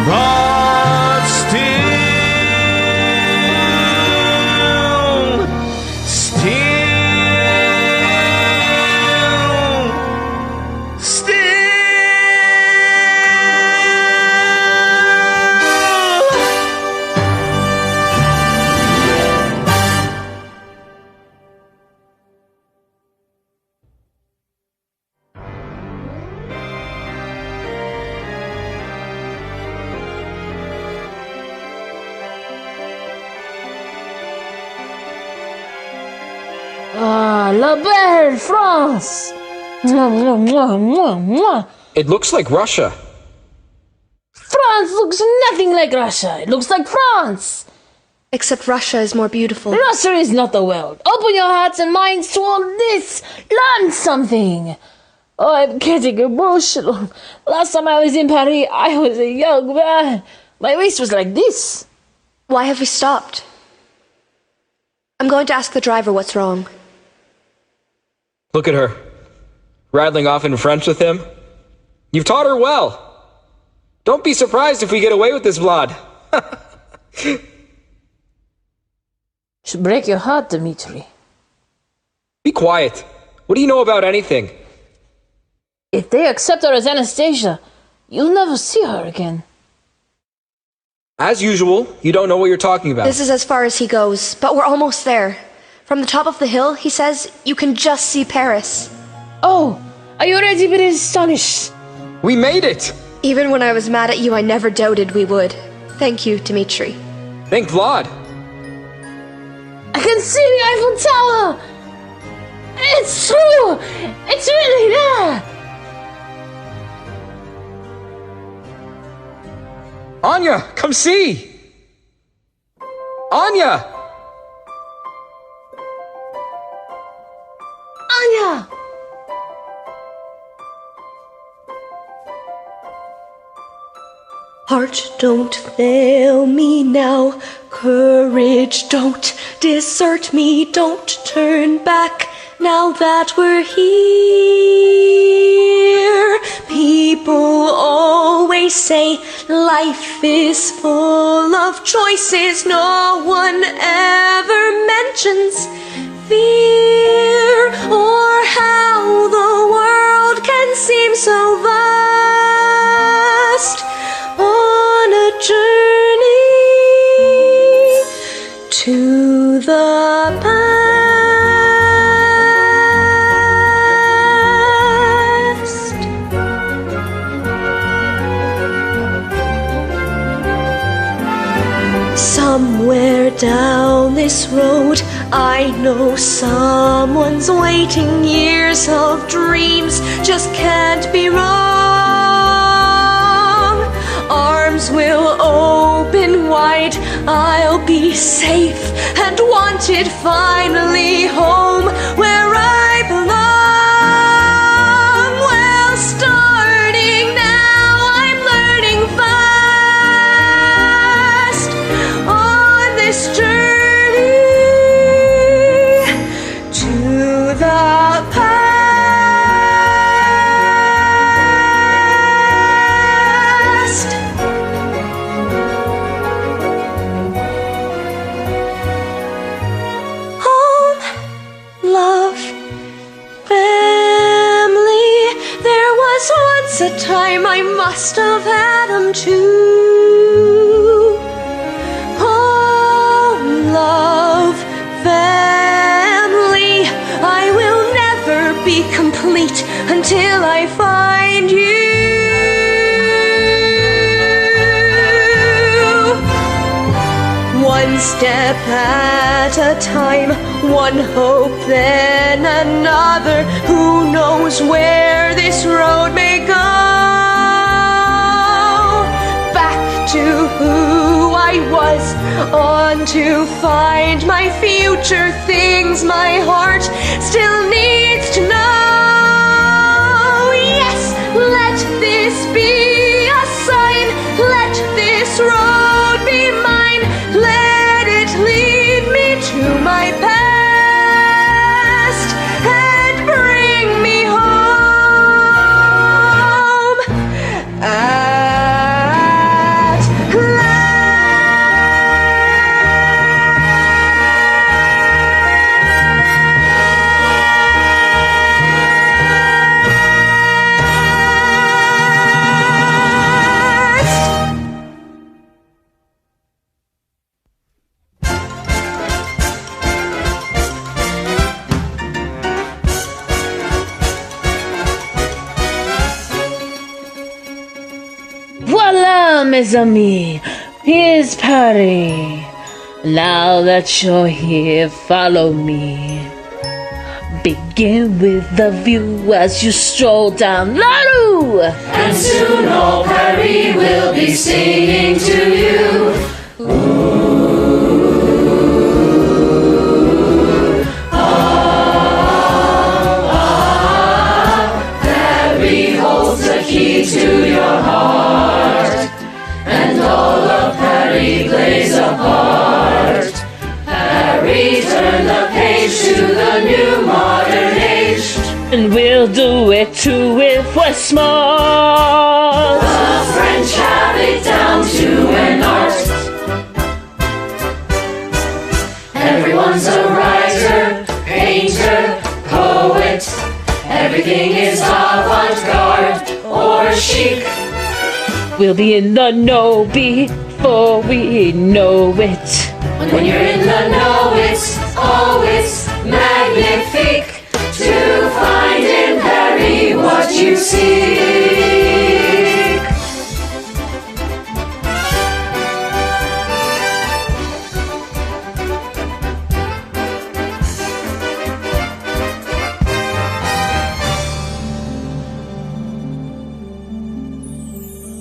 But still, Ah, la belle France! Mwah, mwah, mwah, mwah, mwah. It looks like Russia. France looks nothing like Russia. It looks like France. Except Russia is more beautiful. Russia is not the world. Open your hearts and minds to all this. Learn something. Oh, I'm getting emotional. Last time I was in Paris, I was a young man. My waist was like this. Why have we stopped? I'm going to ask the driver what's wrong. Look at her, rattling off in French with him. You've taught her well. Don't be surprised if we get away with this, Vlad. Should break your heart, Dmitri. Be quiet. What do you know about anything? If they accept her as Anastasia, you'll never see her again. As usual, you don't know what you're talking about. This is as far as he goes, but we're almost there. From the top of the hill, he says, you can just see Paris. Oh, are you already been astonished? We made it! Even when I was mad at you, I never doubted we would. Thank you, Dmitri. Thank Vlad. I can see the Eiffel Tower! It's true! It's really there! Anya, come see! Anya! Anya! Heart, don't fail me now. Courage, don't desert me. Don't turn back now that we're here. People always say life is full of choices. No one ever mentions fear, or how the world can seem so vast on a journey to the past. Somewhere down this road, I know someone's waiting. Years of dreams just can't be wrong. Arms will open wide, I'll be safe and wanted, finally home where I belong. Well, starting now, I'm learning fast on this journey to the past. Home, love, one step at a time, one hope then another. Who knows where this road may go? Back to who I was, on to find my future, things my heart still needs to know. Yes, let this be a sign, let this road be mine, let it lead me to my past and bring me home at Voila, mes amis, here's Paris. Now that you're here, follow me. Begin with the view as you stroll down la rue. And soon all Paris will be singing to you. Paris holds the key to your heart, and all of Paris plays a part. Paris, turn the page to the new modern age, And we'll do it too if we're smart. the French have it down to an art. Everyone's a writer, painter, poet. Everything is avant-garde or chic. We'll be in the know before we know it. When you're in the know, it's always magnifique to find in Paris what you seek.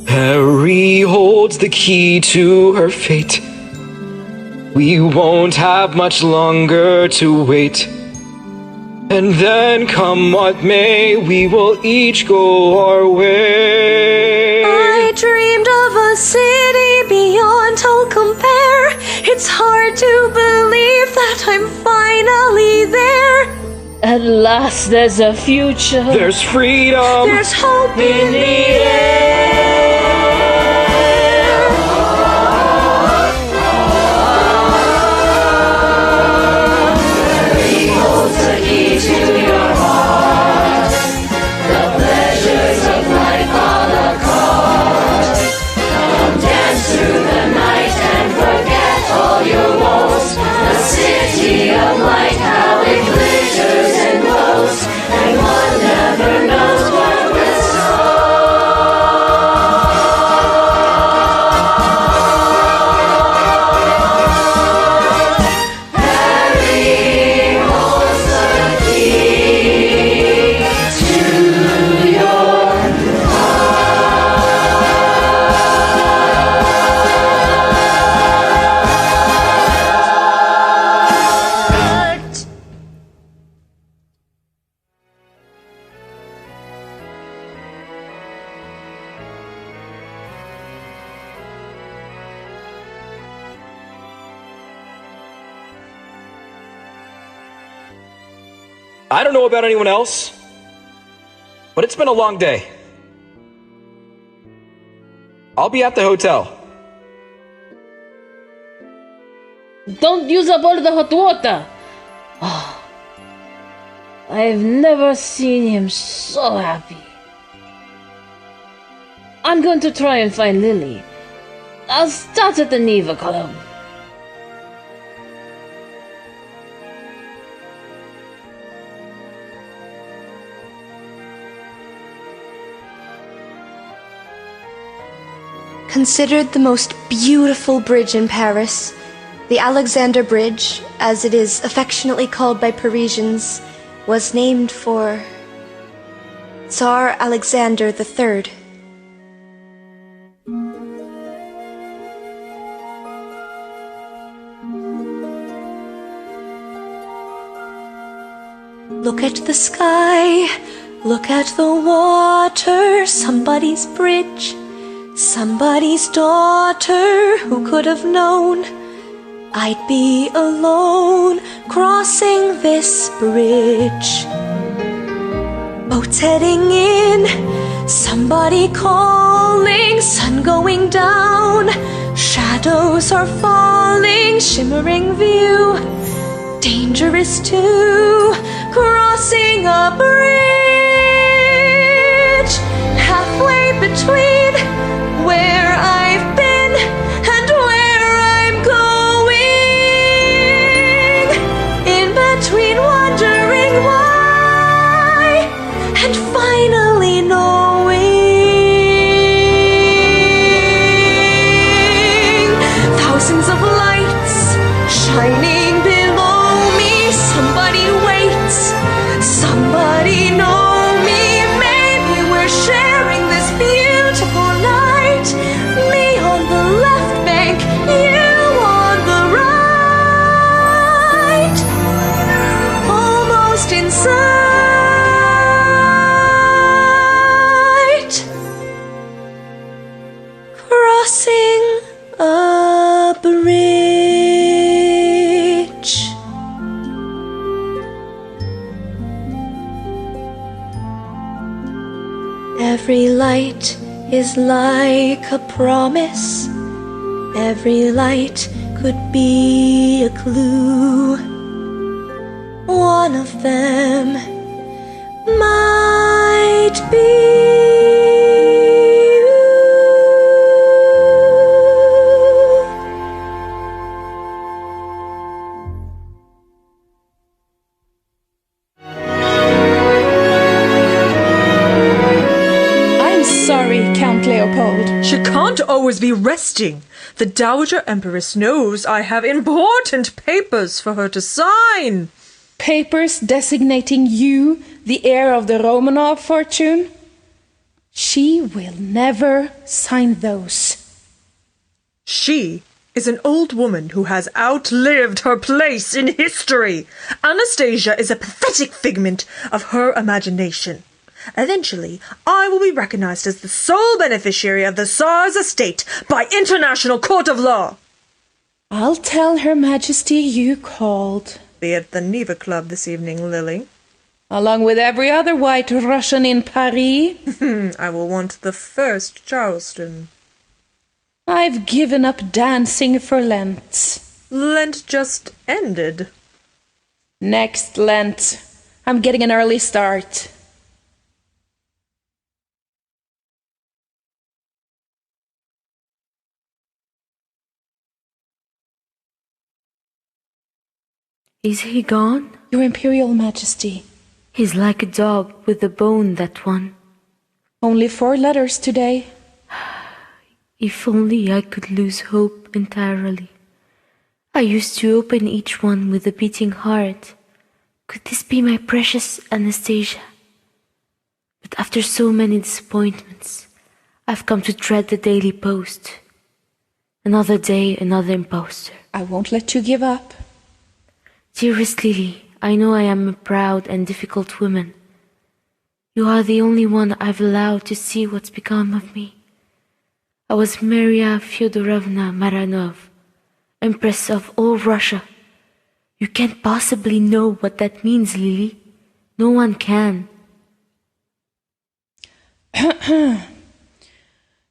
Paris holds the key to her fate. We won't have much longer to wait. And then, come what may, we will each go our way. I dreamed of a city beyond all compare. It's hard to believe that I'm finally there. At last there's a future. There's freedom. There's hope in the air. Of light, how it glitters and glows, and one never knows what will Paris holds the key to your I don't know about anyone else, but it's been a long day. I'll be at the hotel. Don't use up all the hot water. Oh, I've never seen him so happy. I'm going to try and find Lily. I'll start at the Neva Club. Considered the most beautiful bridge in Paris, The Alexander Bridge, as it is affectionately called by Parisians, was named for Tsar Alexander III. Look at the sky, look at the water, somebody's bridge, somebody's daughter. Who could have known I'd be alone crossing this bridge? Boats heading in, somebody calling, sun going down, shadows are falling, shimmering view, dangerous too, crossing a bridge, halfway between where I've been and where I'm going, in between wondering why and finally knowing. Thousands of lights shining below me. Somebody waits, somebody know me. Maybe we're sharing this beautiful night. Me on the left bank, you on the right. Almost in sight. Crossing a bridge. Every light is like a promise. Every light could be a clue. One of them might be Count Leopold. She can't always be resting. The Dowager Empress knows I have important papers for her to sign. Papers designating you the heir of the Romanov fortune? She will never sign those. She is an old woman who has outlived her place in history. Anastasia is a pathetic figment of her imagination. Eventually, I will be recognized as the sole beneficiary of the Tsar's estate by international court of law. I'll tell Her Majesty you called. Be at the Neva Club this evening, Lily. Along with every other white Russian in Paris. I will want the first Charleston. I've given up dancing for Lent. Lent just ended. Next Lent. I'm getting an early start. Is he gone? Your Imperial Majesty. He's like a dog with a bone, that one. Only 4 letters today. If only I could lose hope entirely. I used to open each one with a beating heart. Could this be my precious Anastasia? But after so many disappointments, I've come to dread the daily post. Another day, another impostor. I won't let you give up. Dearest Lily, I know I am a proud and difficult woman. You are the only one I've allowed to see what's become of me. I was Maria Fyodorovna Maranov, Empress of all Russia. You can't possibly know what that means, Lily. No one can.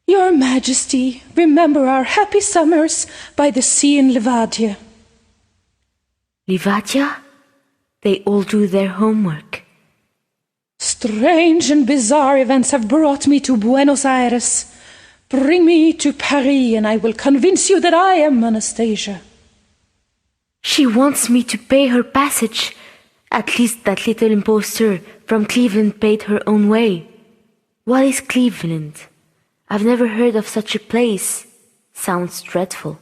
Your Majesty, remember our happy summers by the sea in Livadia. Livadia? They all do their homework. Strange and bizarre events have brought me to Buenos Aires. Bring me to Paris and I will convince you that I am Anastasia. She wants me to pay her passage. At least that little impostor from Cleveland paid her own way. What is Cleveland? I've never heard of such a place. Sounds dreadful.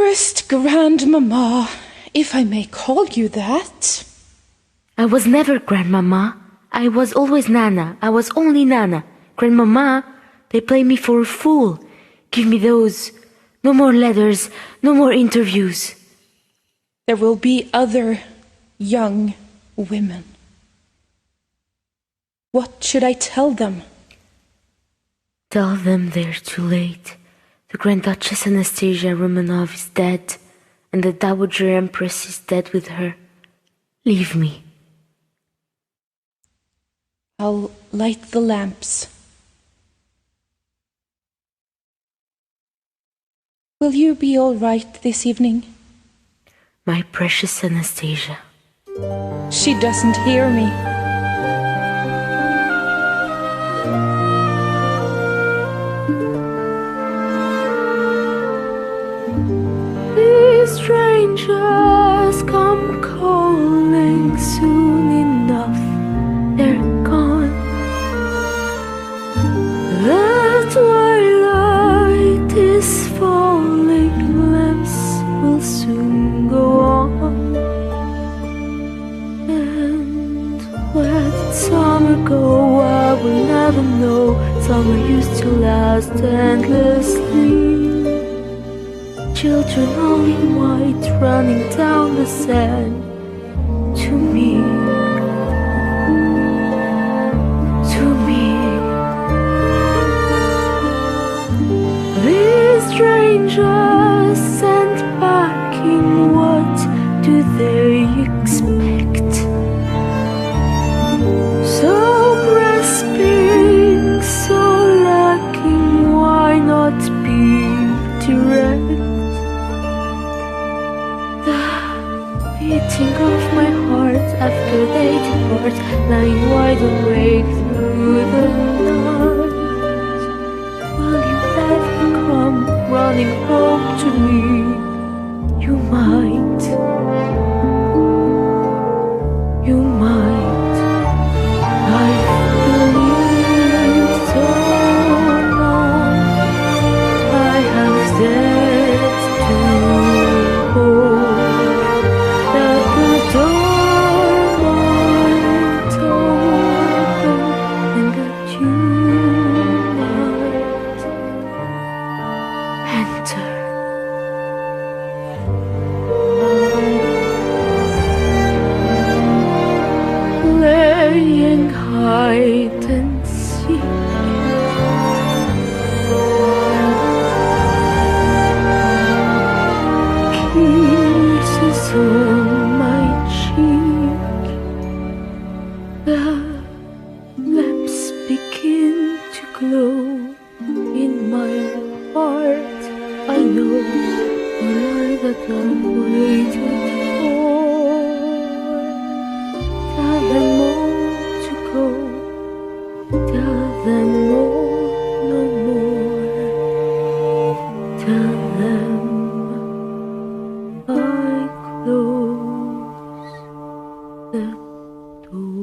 Dearest Grandmama, if I may call you that. I was never Grandmama. I was always Nana. I was only Nana. Grandmama, they play me for a fool. Give me those. No more letters, no more interviews. There will be other young women. What should I tell them? Tell them they're too late. The Grand Duchess Anastasia Romanov is dead, and the Dowager Empress is dead with her. Leave me. I'll light the lamps. Will you be all right this evening? My precious Anastasia. She doesn't hear me. These strangers come calling soon enough. They're gone. The twilight is falling. Lamps will soon go on. And where did summer go? I will never know. Summer used to last endlessly. Children all in white running down the sand to me, to me. These strangers sent packing, what do they expect? So grasping, so lacking, why not be direct? Beating of my heart after they depart, lying wide awake through the night. Will you ever come running home to me? You might. You might. I've believed so long. I have dared to hope. Hide and seek. Kisses on my cheek. The lamps begin to glow in my heart. I know the light that I've waited for. Tell them all. Tell them more, no more. Tell them I close the door.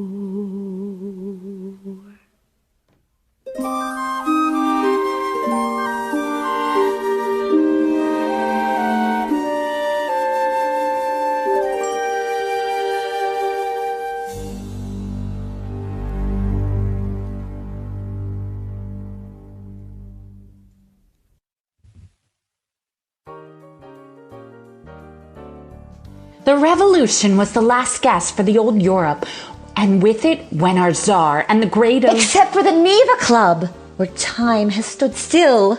The revolution was the last gasp for the old Europe, and with it went our Tsar and the great of... Except for the Neva Club, where time has stood still.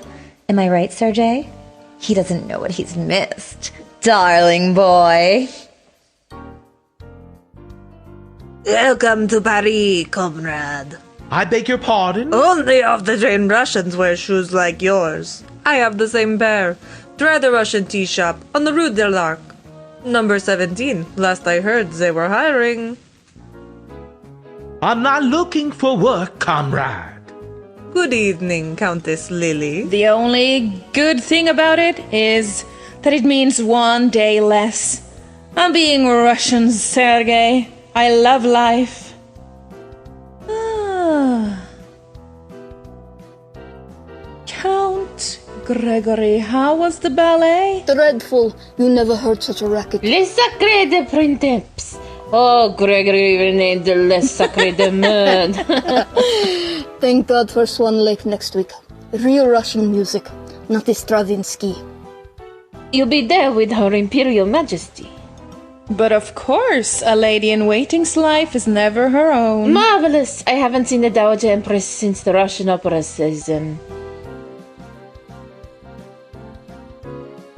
Am I right, Sergei? He doesn't know what he's missed. Darling boy. Welcome to Paris, comrade. I beg your pardon? Only off-the-train Russians wear shoes like yours. I have the same pair. Try the Russian tea shop on the Rue de l'Arc. Number 17. Last I heard, they were hiring. I'm not looking for work, comrade. Good evening, Countess Lily. The only good thing about it is that it means one day less. I'm being Russian, Sergei. I love life. Count Gregory, how was the ballet? Dreadful. You never heard such a racket. Les Sacrés de Printemps. Oh, Gregory renamed the Les Sacrés de Moon. Thank God for Swan Lake next week. Real Russian music, not Stravinsky. You'll be there with Her Imperial Majesty. But of course, a lady-in-waiting's life is never her own. Marvelous! I haven't seen the Dowager Empress since the Russian opera season.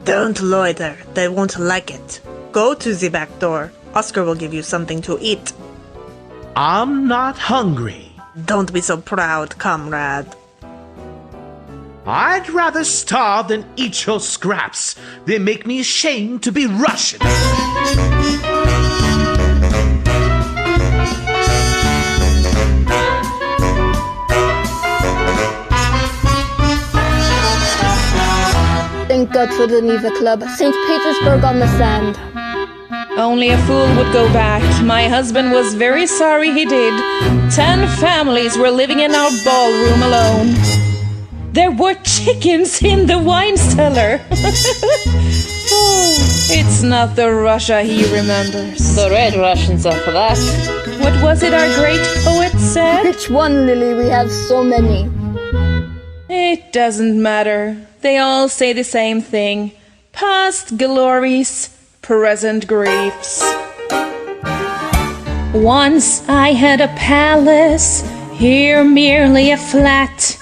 Don't loiter. They won't like it. Go to the back door. Oscar will give you something to eat. I'm not hungry. Don't be so proud, comrade. I'd rather starve than eat your scraps. They make me ashamed to be Russian. Thank God for the Neva Club. St. Petersburg on the sand. Only a fool would go back. My husband was very sorry he did. 10 families were living in our ballroom alone. There were chickens in the wine cellar. Oh, it's not the Russia he remembers. The Red Russians are for that. What was it our great poet said? Which one, Lily? We have so many. It doesn't matter. They all say the same thing. Past glories, present griefs. Once I had a palace, here merely a flat.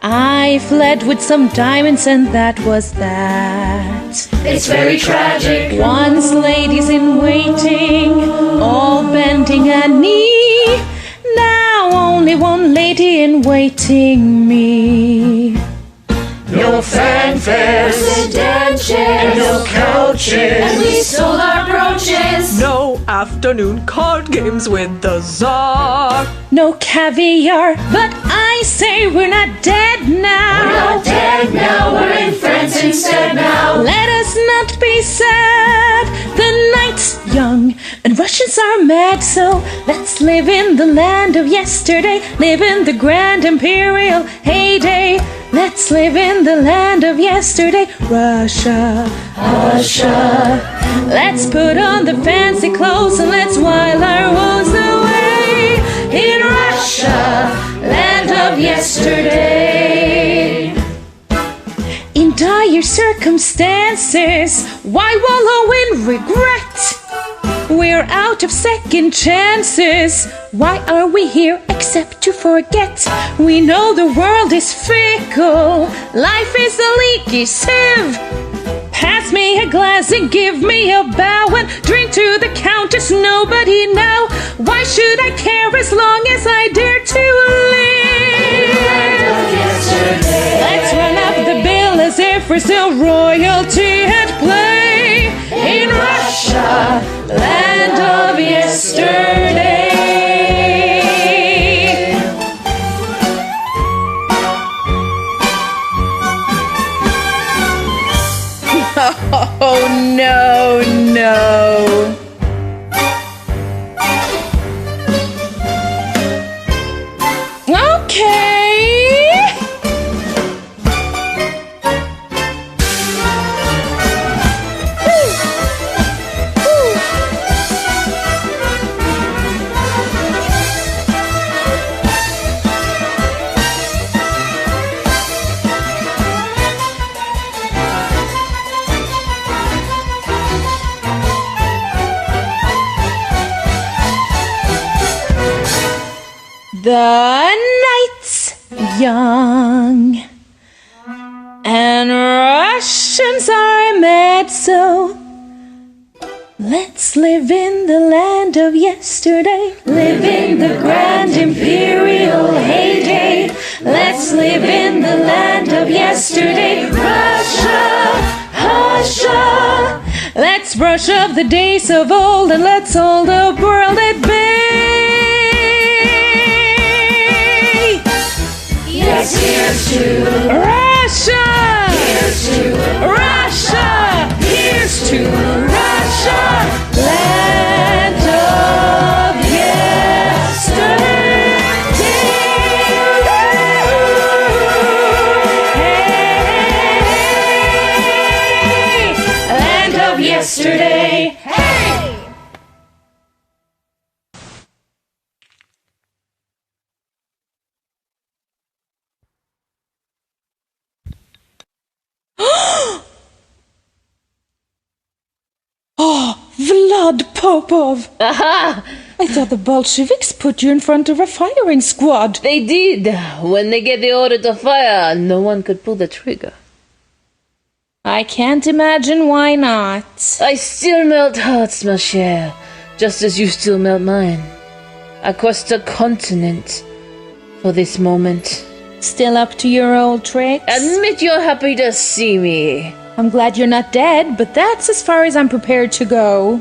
I fled with some diamonds and that was that. It's very tragic. Once ladies in waiting, all bending a knee. Now only one lady in waiting me. No fanfares, sedan chairs, and no couches, and we stole our brooches. No afternoon card games with the Tsar. No caviar, but I say we're not dead now. We're not dead now, we're in France instead now. Let us not be sad. The night's young and Russians are mad, so let's live in the land of yesterday. Live in the grand imperial heyday. Let's live in the land of yesterday. Russia, Russia. Let's put on the fancy clothes and let's while our woes away. In Russia, land of yesterday. In dire circumstances, why wallow in regret? We're out of second chances. Why are we here except to forget? We know the world is fickle. Life is a leaky sieve. Pass me a glass and give me a bow and drink to the Countess, nobody now. Why should I care as long as I dare to live? Let's run up the bill as if we're still royalty at play. In Russia, land of yesterday. Oh, no, no. Okay. The night's young and Russians are mad, so let's live in the land of yesterday. Live in the grand imperial heyday. Let's live in the land of yesterday. Russia, Russia. Let's brush up the days of old and let's hold the world at bay. Yes, here's to Russia! Here's to Russia! Here's to Russia! Land of yesterday! yesterday. Hey! Oh, Vlad Popov! Aha! I thought the Bolsheviks put you in front of a firing squad. They did. When they gave the order to fire, no one could pull the trigger. I can't imagine why not. I still melt hearts, ma chère, just as you still melt mine. Across the continent for this moment. Still up to your old tricks? Admit you're happy to see me. I'm glad you're not dead, but that's as far as I'm prepared to go.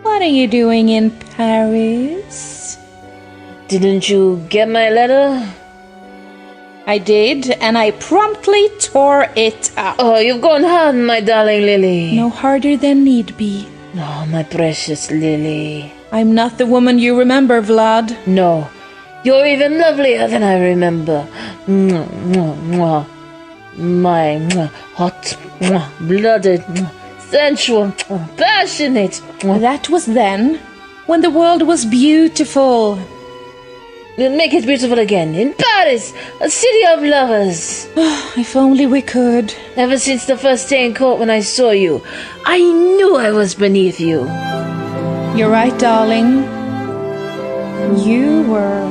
What are you doing in Paris? Didn't you get my letter? I did, and I promptly tore it up. Oh, you've gone hard, my darling Lily. No harder than need be. Oh, my precious Lily. I'm not the woman you remember, Vlad. No, you're even lovelier than I remember. Mwah, mwah, mwah. My hot, blooded, sensual, passionate. That was then, when the world was beautiful. Make it beautiful again. In Paris, a city of lovers. If only we could. Ever since the first day in court when I saw you, I knew I was beneath you. You're right, darling. You were.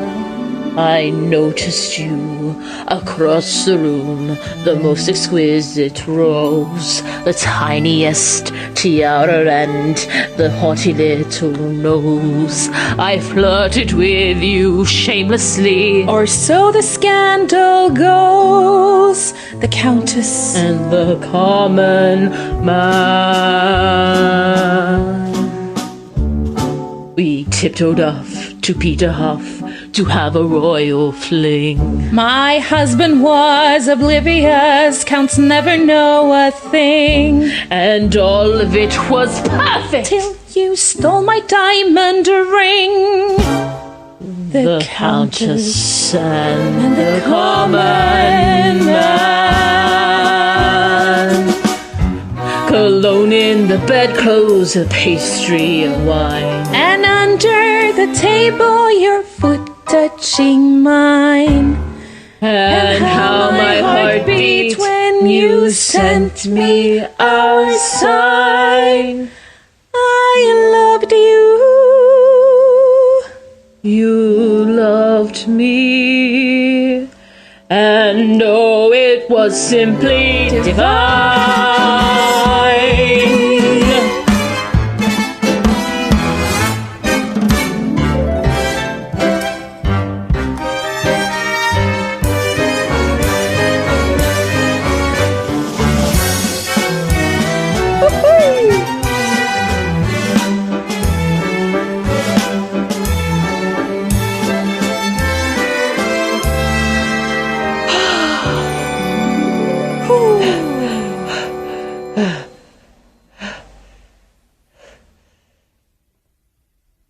I noticed you across the room, the most exquisite rose, the tiniest tiara and the haughty little nose. I flirted with you shamelessly, or so the scandal goes. The Countess and the common man. We tiptoed off to Peterhof to have a royal fling. My husband was oblivious, counts never know a thing. And all of it was perfect till you stole my diamond ring. The Countess and the common man. Cologne in the bedclothes, a pastry and wine. And under the table your foot touching mine. And how my heart beat when you sent me a sign. I loved you. You loved me. And oh, it was simply divine.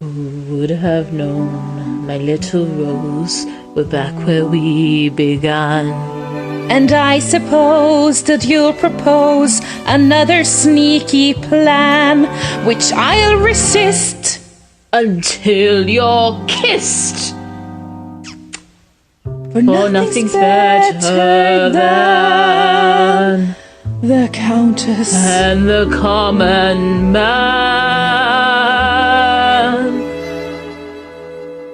Would have known, my little rose, we're back where we began. And I suppose that you'll propose another sneaky plan, which I'll resist until you're kissed. For nothing's better than the Countess and the common man.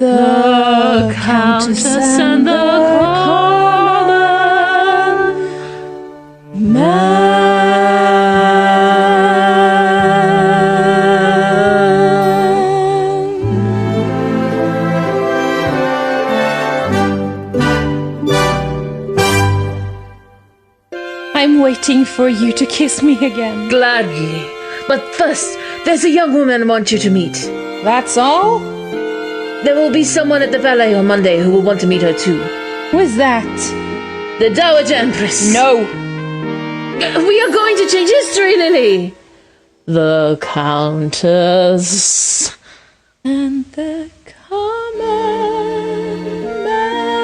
The Countess and the common man. I'm waiting for you to kiss me again. Gladly. But first, there's a young woman I want you to meet. That's all? There will be someone at the ballet on Monday who will want to meet her too. Who is that? The Dowager Empress. No. We are going to change history, Lily. The Countess and the common man.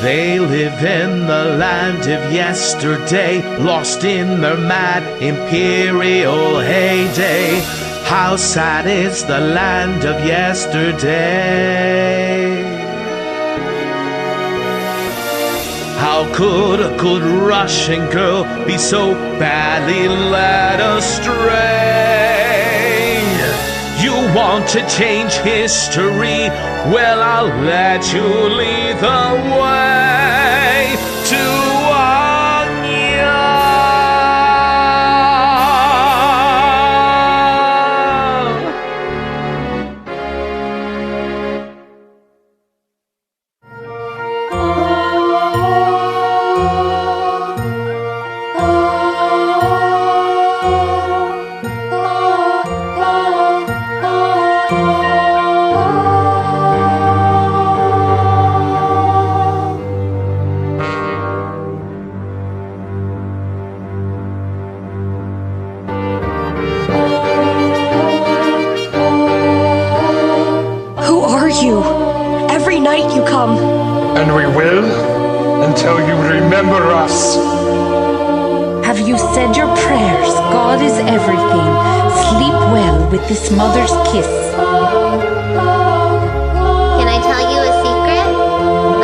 They live in the land of yesterday, lost in their mad imperial heyday. How sad is the land of yesterday. How could a good Russian girl be so badly led astray? You want to change history? Well, I'll let you lead the way to And we will, until you remember us. Have you said your prayers? God is everything. Sleep well with this mother's kiss. Can I tell you a secret?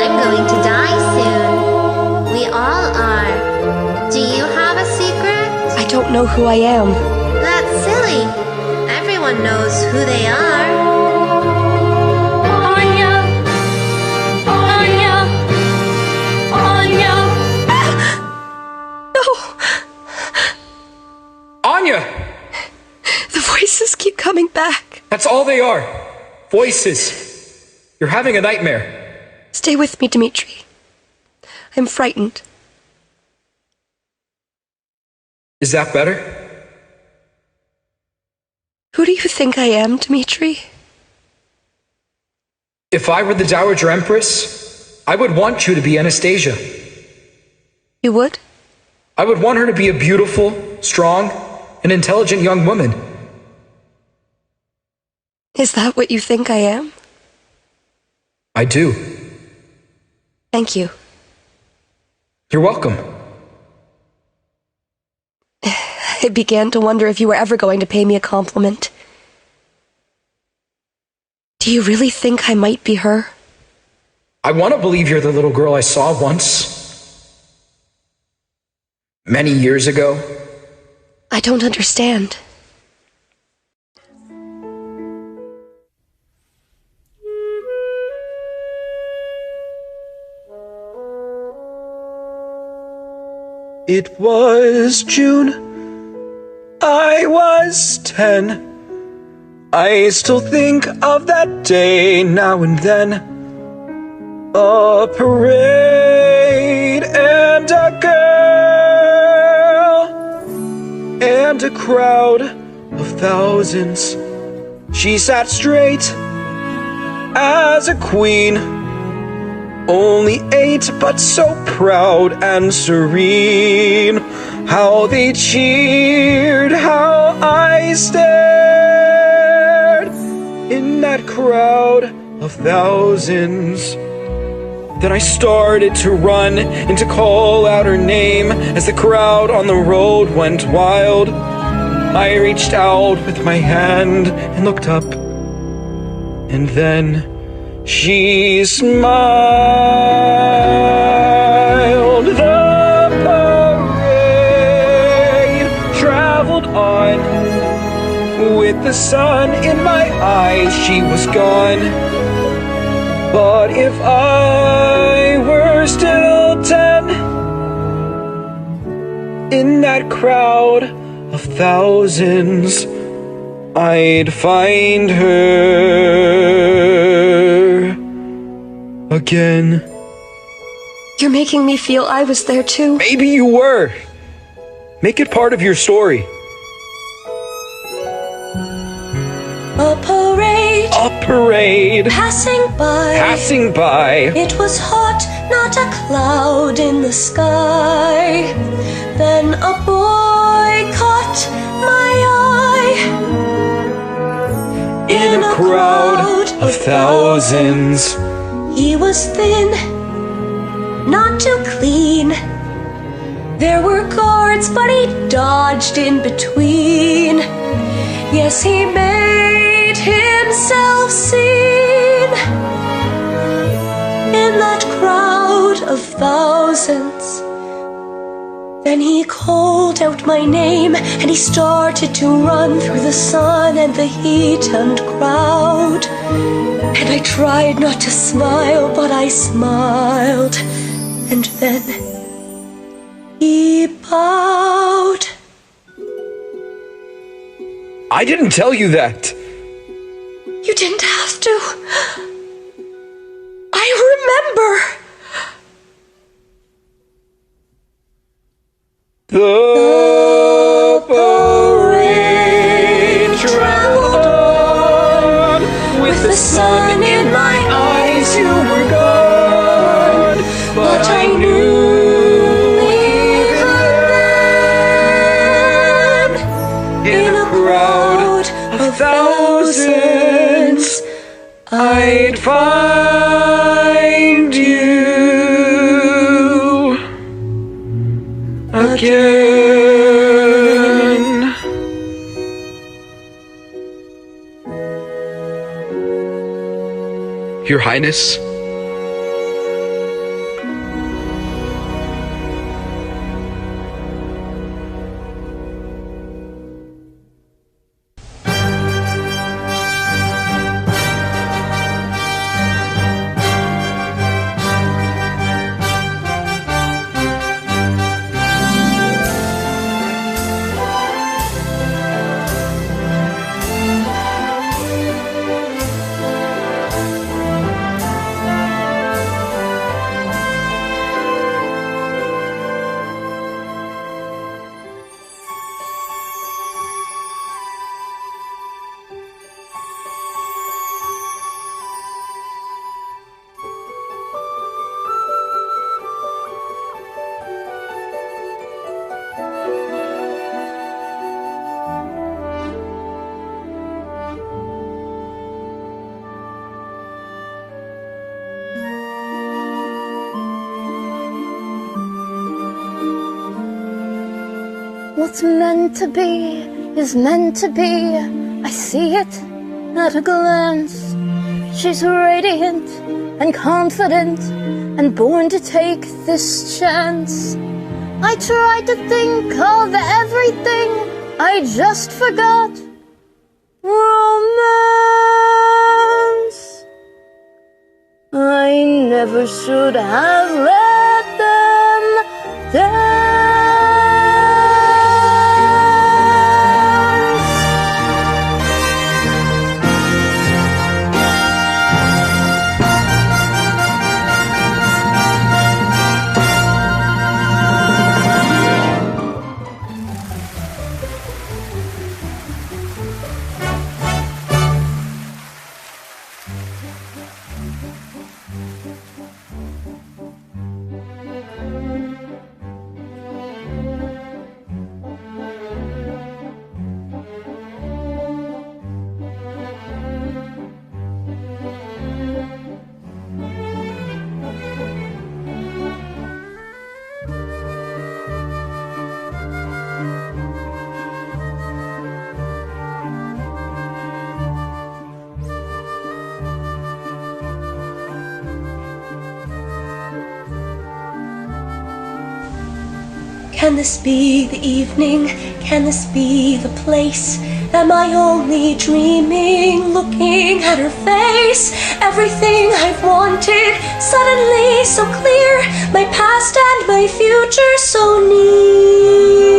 I'm going to die soon. We all are. Do you have a secret? I don't know who I am. That's silly. Everyone knows who they are. The voices keep coming back. That's all they are. Voices. You're having a nightmare. Stay with me, Dmitri. I'm frightened. Is that better? Who do you think I am, Dmitri? If I were the Dowager Empress, I would want you to be Anastasia. You would? I would want her to be a beautiful, strong, and intelligent young woman. Is that what you think I am? I do. Thank you. You're welcome. I began to wonder if you were ever going to pay me a compliment. Do you really think I might be her? I want to believe you're the little girl I saw once. Many years ago. I don't understand. It was June. I was 10. I still think of that day now and then. A parade and a girl and a crowd of thousands. She sat straight as a queen, only 8 but so proud and serene. How they cheered, how I stared in that crowd of thousands. Then I started to run and to call out her name as the crowd on the road went wild. I reached out with my hand and looked up, and then she smiled. The parade traveled on. With the sun in my eyes, she was gone. But if I were still 10, in that crowd of thousands, I'd find her again. You're making me feel I was there too. Maybe you were. Make it part of your story. A parade, a parade, passing by, passing by. It was hot, not a cloud in the sky. Then a boy caught my eye. In a crowd of thousands, he was thin, not too clean. There were guards, but he dodged in between. Yes, he made himself seen in that crowd of thousands. Then he called out my name, and he started to run through the sun and the heat and crowd. And I tried not to smile, but I smiled. And then he bowed. I didn't tell you that. You didn't have to. I remember. The parade traveled on. With the sun in my eyes, you were gone. But I knew even then, in a crowd of thousands, I'd find you again. Your Highness? What's meant to be is meant to be. I see it at a glance. She's radiant and confident and born to take this chance. I tried to think of everything, I just forgot romance. I never should have let them down. Can this be the evening? Can this be the place? Am I only dreaming, looking at her face? Everything I've wanted, suddenly so clear. My past and my future so near.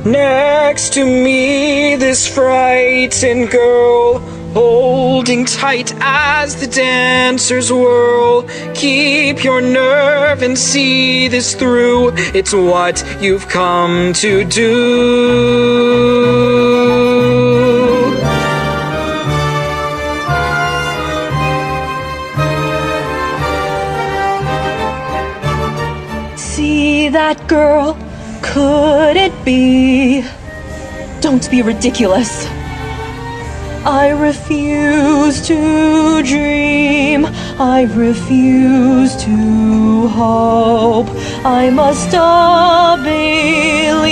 Next to me, this frightened girl, holding tight as the dancers whirl. Keep your nerve and see this through. It's what you've come to do. see that girl? Could it be? Don't be ridiculous. I refuse to dream. I refuse to hope. I must stop believing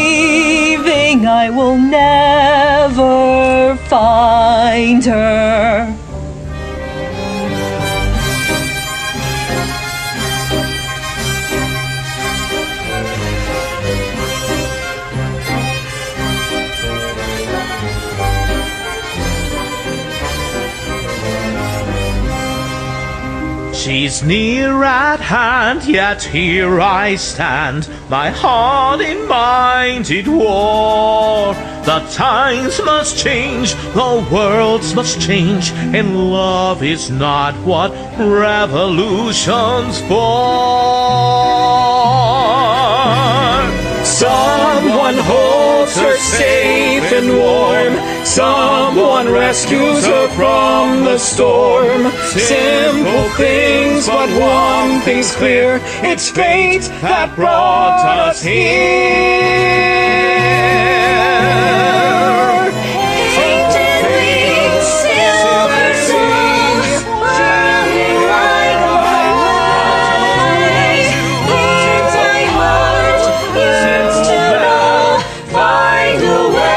I will never find her. She's near at hand, yet here I stand, my heart in mind at war. The times must change, the worlds must change, and love is not what revolution's for. Someone holds her safe and warm. Someone rescues her from the storm. Simple things, but one thing's clear. It's fate that brought us here. Painted wings, silver souls, running like a light. Here's my heart, yearns to know. Find a way.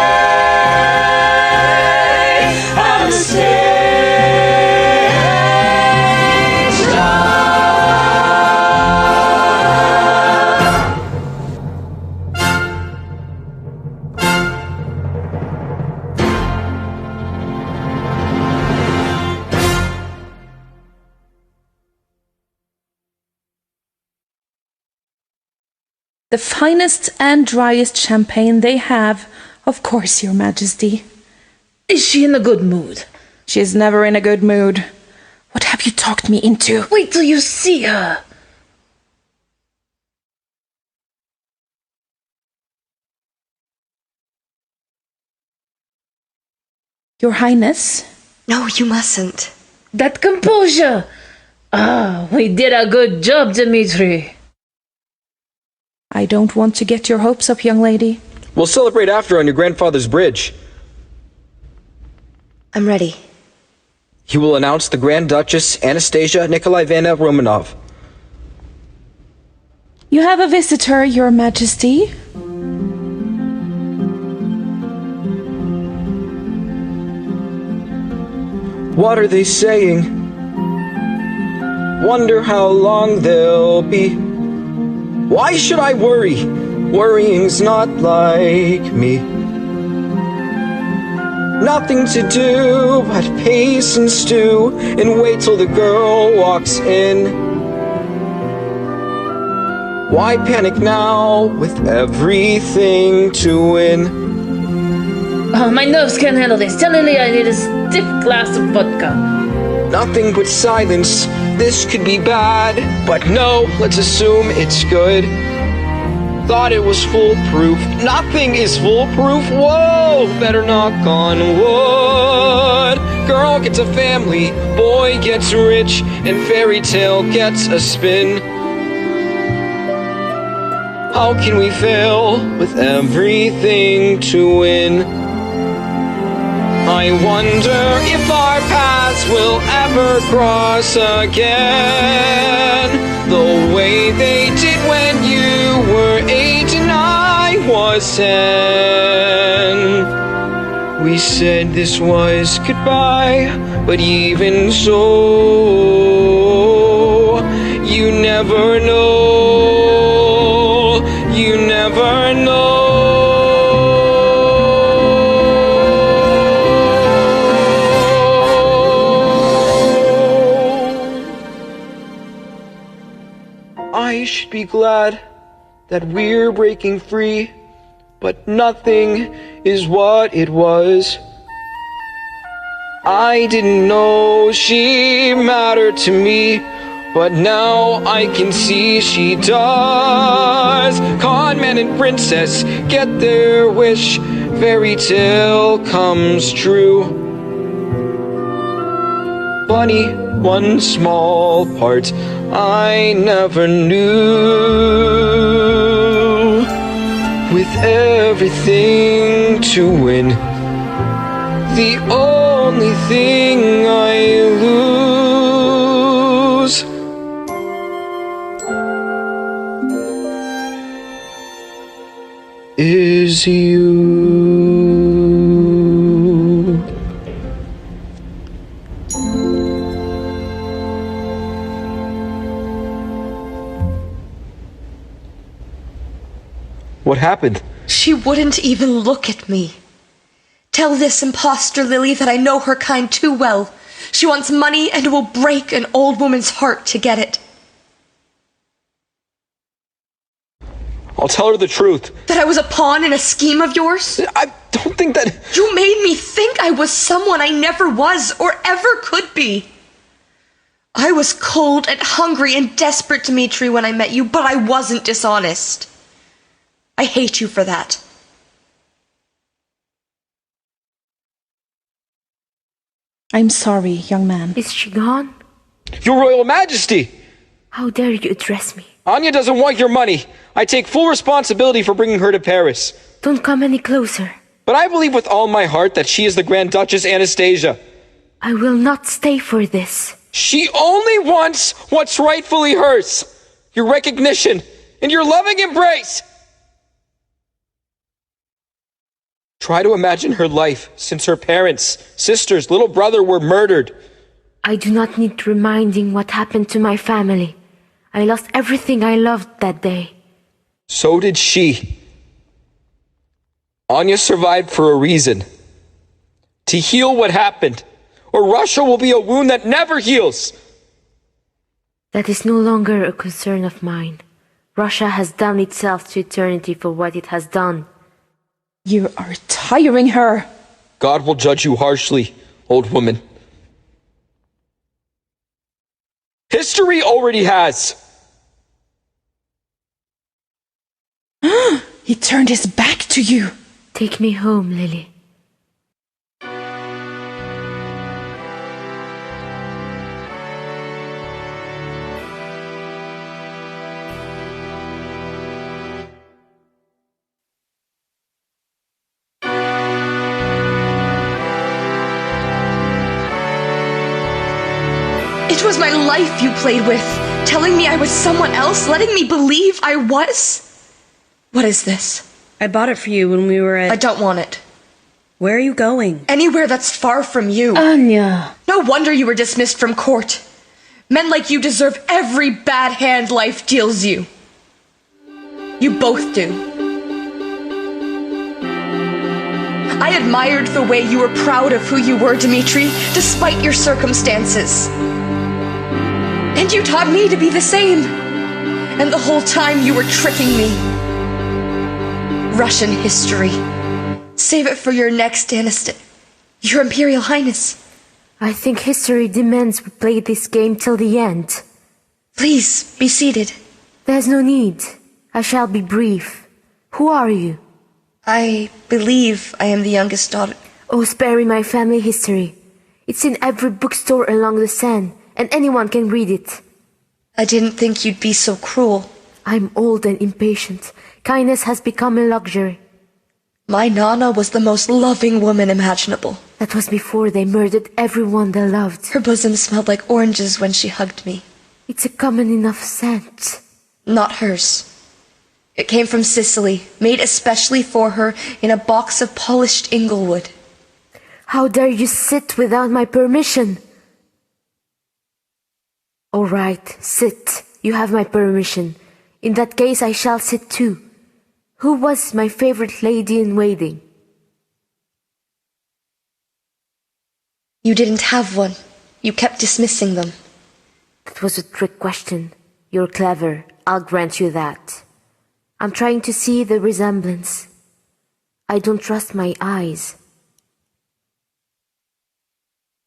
The finest and driest champagne they have, of course, Your Majesty. Is she in a good mood? She is never in a good mood. What have you talked me into? Wait till you see her. Your Highness? No, you mustn't. That composure! Ah, we did a good job, Dmitri. I don't want to get your hopes up, young lady. We'll celebrate after on your grandfather's bridge. I'm ready. He will announce the Grand Duchess Anastasia Nikolaevna Romanov. You have a visitor, Your Majesty. What are they saying? Wonder how long they'll be. Why should I worry? Worrying's not like me. Nothing to do but pace and stew and wait till the girl walks in. Why panic now with everything to win? Oh, my nerves can't handle this. Tell Lily I need a stiff glass of vodka. Nothing but silence. This could be bad, but no, let's assume it's good. Thought it was foolproof. Nothing is foolproof. Whoa, better knock on wood. Girl gets a family, boy gets rich, and fairy tale gets a spin. How can we fail with everything to win? I wonder if our paths will ever cross again, the way they did when you were 8 and I was 10. We said this was goodbye, but even so, you never know, you never know. I should be glad that we're breaking free, but nothing is what it was. I didn't know she mattered to me, but now I can see she does. Conman and princess get their wish, fairy tale comes true. Funny, one small part I never knew. everything to win. The only thing I lose is you. What happened? She wouldn't even look at me. Tell this impostor Lily that I know her kind too well. She wants money and will break an old woman's heart to get it. I'll tell her the truth. That I was a pawn in a scheme of yours? I don't think that... You made me think I was someone I never was or ever could be. I was cold and hungry and desperate, Dmitri, when I met you, but I wasn't dishonest. I hate you for that. I'm sorry, young man. Is she gone? Your Royal Majesty! How dare you address me? Anya doesn't want your money. I take full responsibility for bringing her to Paris. Don't come any closer. But I believe with all my heart that she is the Grand Duchess Anastasia. I will not stay for this. She only wants what's rightfully hers. Your recognition and your loving embrace. Try to imagine her life since her parents, sisters, little brother were murdered. I do not need reminding what happened to my family. I lost everything I loved that day. So did she. Anya survived for a reason. To heal what happened, or Russia will be a wound that never heals. That is no longer a concern of mine. Russia has damned itself to eternity for what it has done. You are tiring her. God will judge you harshly, old woman. History already has. He turned his back to you. Take me home, Lily. It was my life you played with, telling me I was someone else, letting me believe I was. What is this? I bought it for you when we were at... I don't want it. Where are you going? Anywhere that's far from you. Anya. No wonder you were dismissed from court. Men like you deserve every bad hand life deals you. You both do. I admired the way you were proud of who you were, Dmitri, despite your circumstances. And you taught me to be the same. And the whole time you were tricking me. Russian history. Save it for your next Anastasia. Your Imperial Highness. I think history demands we play this game till the end. Please, be seated. There's no need. I shall be brief. Who are you? I believe I am the youngest daughter. Oh, spare me my family history. It's in every bookstore along the Seine, and anyone can read it. I didn't think you'd be so cruel. I'm old and impatient. Kindness has become a luxury. My Nana was the most loving woman imaginable. That was before they murdered everyone they loved. Her bosom smelled like oranges when she hugged me. It's a common enough scent. Not hers. It came from Sicily, made especially for her in a box of polished inglewood. How dare you sit without my permission? All right, sit. You have my permission. In that case, I shall sit too. Who was my favorite lady in waiting? You didn't have one. You kept dismissing them. That was a trick question. You're clever. I'll grant you that. I'm trying to see the resemblance. I don't trust my eyes.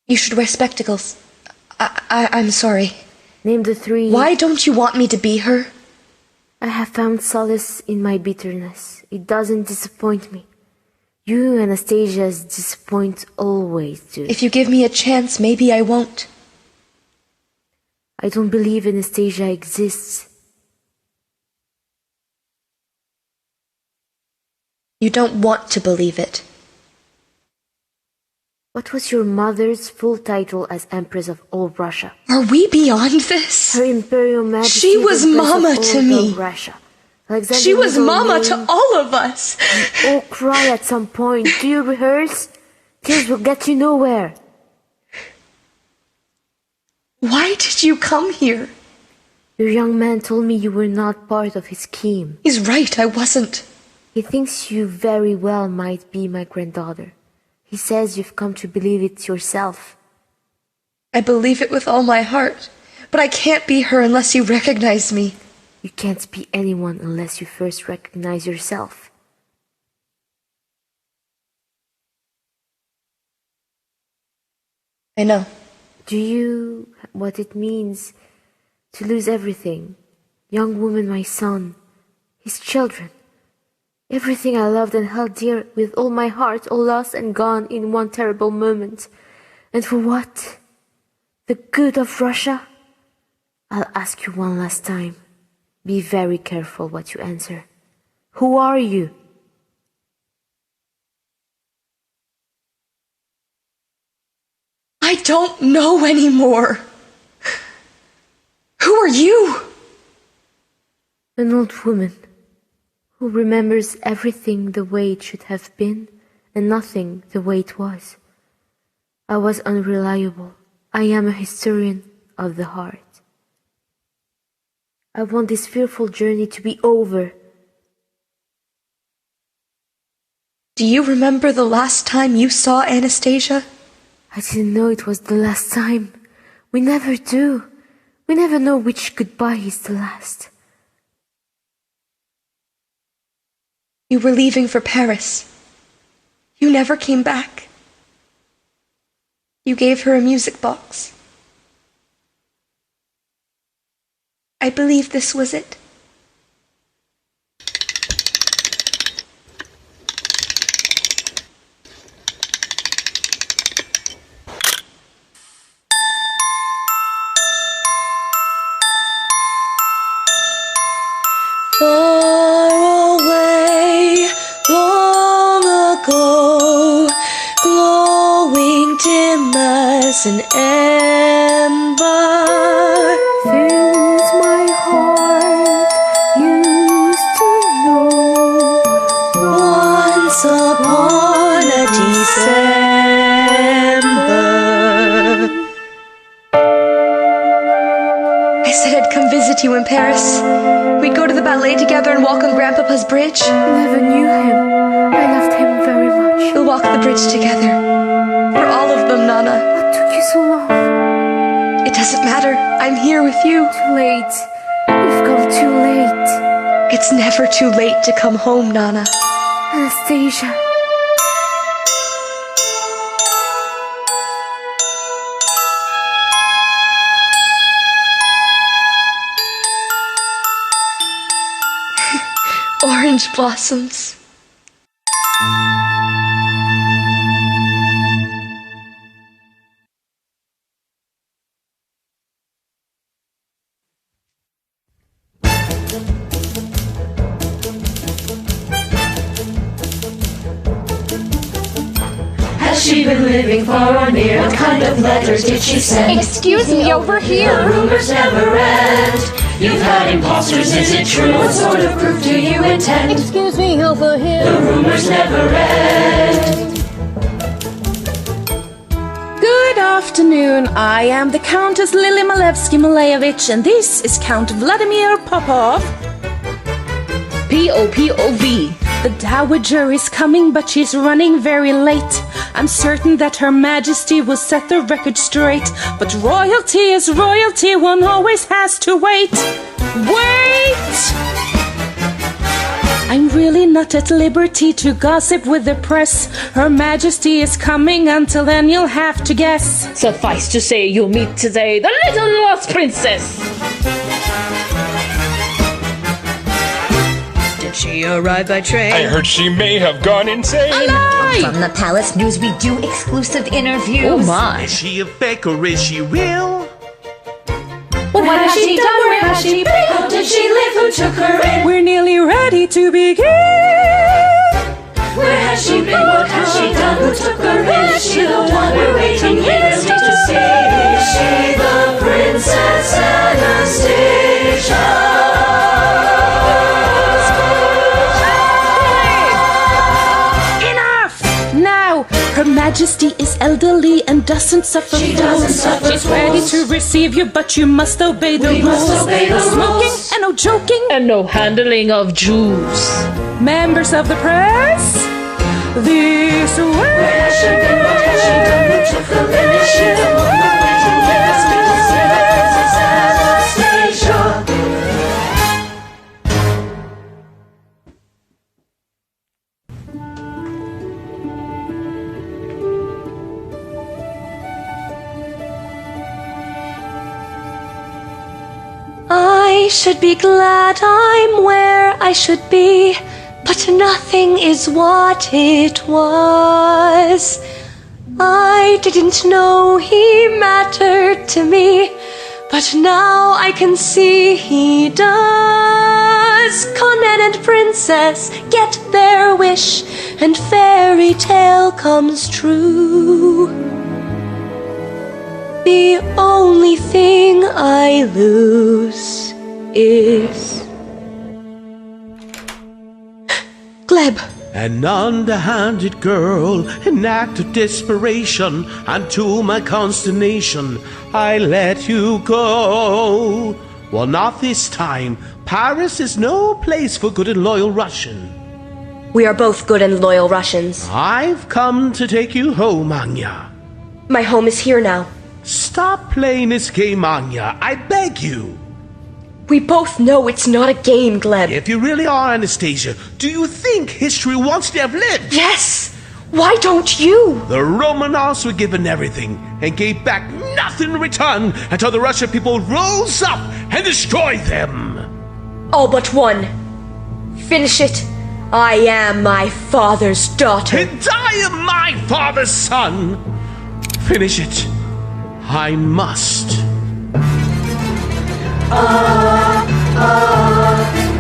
You should wear spectacles. I'm sorry. Name the three. Why don't you want me to be her? I have found solace in my bitterness. It doesn't disappoint me. You, Anastasia, disappoint always do. If you give me a chance, maybe I won't. I don't believe Anastasia exists. You don't want to believe it. What was your mother's full title as Empress of all Russia? Are we beyond this? Her Imperial Majesty. She was Empress Mama of all to me. of Russia. Alexander She was middle Mama name. to all of us. You all cry at some point. Do you rehearse? Tears will get you nowhere. Why did you come here? Your young man told me you were not part of his scheme. He's right, I wasn't. He thinks you very well might be my granddaughter. He says you've come to believe it yourself. I believe it with all my heart, but I can't be her unless you recognize me. You can't be anyone unless you first recognize yourself. I know. Do you what it means to lose everything? Young woman, my son, his children. Everything I loved and held dear with all my heart, all lost and gone in one terrible moment. And for what? The good of Russia? I'll ask you one last time. Be very careful what you answer. Who are you? I don't know anymore. Who are you? An old woman who remembers everything the way it should have been and nothing the way it was. I was unreliable. I am a historian of the heart. I want this fearful journey to be over. Do you remember the last time you saw Anastasia? I didn't know it was the last time. We never do. We never know which goodbye is the last. You were leaving for Paris. You never came back. You gave her a music box. I believe this was it. Far away, long ago, glowing dim as an ember, fills my heart, used to know. Once upon a December. I said I'd come visit you in Paris. We'd go to the ballet together and walk on Grandpapa's bridge. I never knew him. I loved him very much. We'll walk the bridge together. For all of them, Nana. What took you so long? It doesn't matter. I'm here with you. Too late. You've come too late. It's never too late to come home, Nana. Anastasia. Orange blossoms. Has she been living far or near? What kind of letters did she send? Excuse me, over here. The rumors never end. You've had imposters, is it true? What sort of proof do you intend? Excuse me, over here. The rumors never end. Good afternoon. I am the Countess Lily Malevsky-Malevich, and this is Count Vladimir Popov. P-O-P-O-V. The Dowager is coming, but she's running very late. I'm certain that Her Majesty will set the record straight. But royalty is royalty, one always has to wait. Wait! I'm really not at liberty to gossip with the press. Her Majesty is coming, until then you'll have to guess. Suffice to say, you'll meet today the little lost princess. Did she arrive by train? I heard she may have gone insane. From the Palace News, we do exclusive interviews. Oh my. Is she a fake or is she real? What has she done? Where has she been? How did she live? Who took her in? We're nearly ready to begin. Majesty is elderly and doesn't suffer She fools. doesn't suffer She's ready fools. to receive you, but you must obey the We rules. must obey the No smoking rules. and no joking. And no handling of Jews. Members of the press, this way. Where should be what has she done? Who took the initiative? On the way to rescue Princess Anastasia. I should be glad I'm where I should be, but nothing is what it was. I didn't know he mattered to me, but now I can see he does. Countess and Princess get their wish, and fairy tale comes true. The only thing I lose is Gleb. An underhanded girl, an act of desperation, and to my consternation, I let you go. Well, not this time. Paris is no place for good and loyal Russian. We are both good and loyal Russians. I've come to take you home, Anya. My home is here now. Stop playing this game, Anya. I beg you. We both know it's not a game, Gleb. If you really are Anastasia, do you think history wants to have lived? Yes! Why don't you? The Romanovs were given everything and gave back nothing in return until the Russian people rose up and destroyed them. All but one. Finish it. I am my father's daughter. And I am my father's son. Finish it. I must.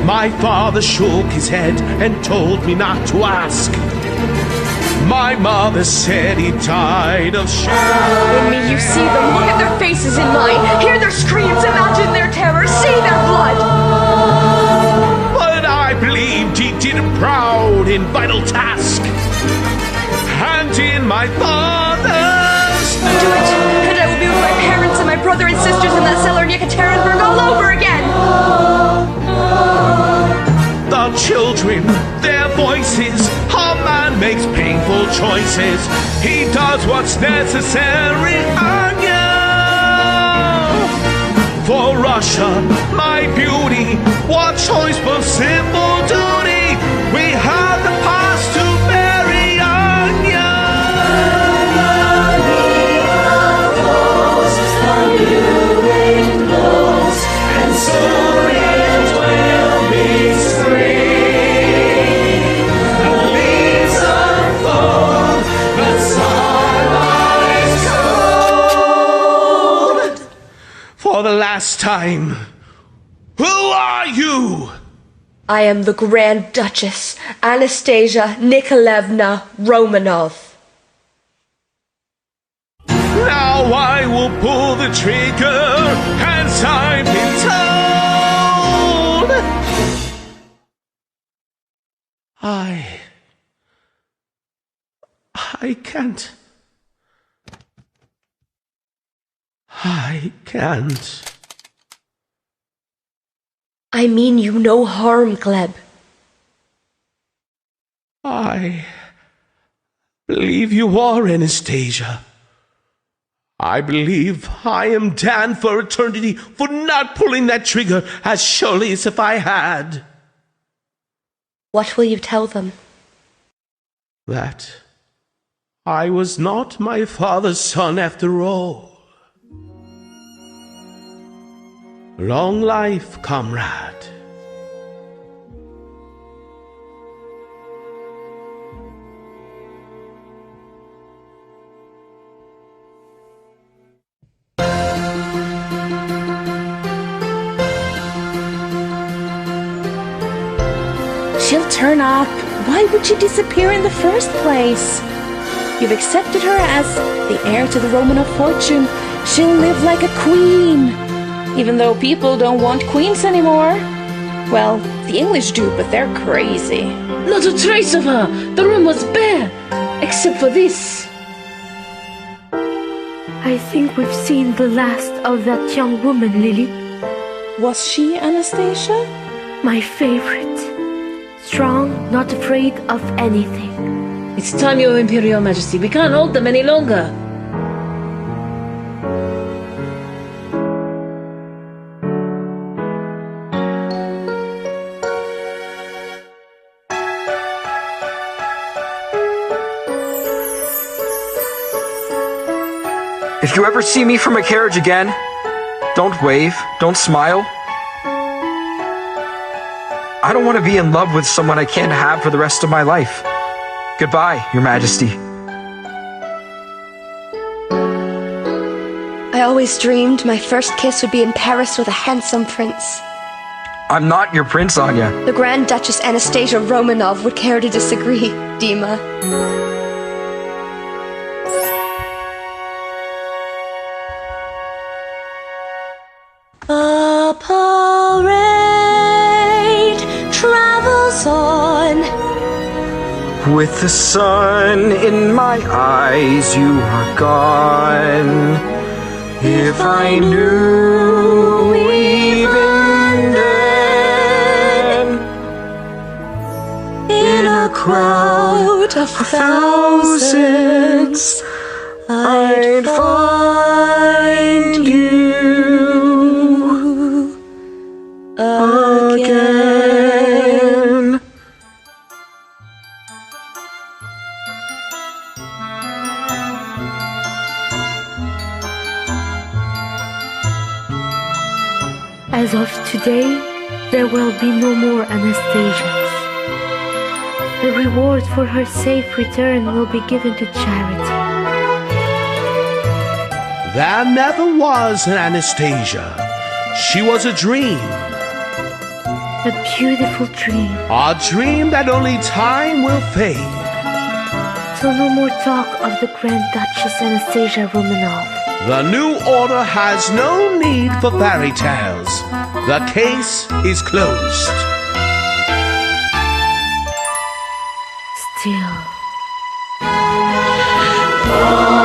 My father shook his head and told me not to ask. My mother said he died of shock. In me you see them. Look at their faces in mine. Hear their screams. Imagine their terror. See their blood. But I believed he did a proud and vital task. And in my father's Do it, and I will be with my parents and my brother and sisters in that cellar in Yekaterinburg all over again. The children, their voices, a man makes painful choices. He does what's necessary, Anya. For Russia, my beauty, what choice but simple duty? We have the past to bury, Anya. Neva flows, the new wind blows, and soon it will be spring. The leaves unfold, the sunrise cold. For the last time, who are you? I am the Grand Duchess, Anastasia Nikolaevna Romanov. Now I will pull the trigger as I've been told. I can't. I can't. I mean you no harm, Gleb. I believe you are Anastasia. I believe I am damned for eternity for not pulling that trigger as surely as if I had. What will you tell them? That I was not my father's son after all. Long life, comrade. She'll turn up. Why would she disappear in the first place? You've accepted her as the heir to the Romanov fortune. She'll live like a queen. Even though people don't want queens anymore. Well, the English do, but they're crazy. Not a trace of her. The room was bare, except for this. I think we've seen the last of that young woman, Lily. Was she Anastasia? My favorite. Strong, not afraid of anything. It's time, Your Imperial Majesty. We can't hold them any longer. If you ever see me from a carriage again, don't wave, don't smile. I don't want to be in love with someone I can't have for the rest of my life. Goodbye, Your Majesty. I always dreamed my first kiss would be in Paris with a handsome prince. I'm not your prince, Anya. The Grand Duchess Anastasia Romanov would care to disagree, Dima. A parade travels on. With the sun in my eyes, you are gone. If I knew even then, In a crowd of thousands, I'd find you again. As of today, there will be no more Anastasias. The reward for her safe return will be given to charity. There never was an Anastasia. She was a dream. A beautiful dream. A dream that only time will fade. So no more talk of the Grand Duchess Anastasia Romanov. The new order has no need for fairy tales. The case is closed. Still. Oh.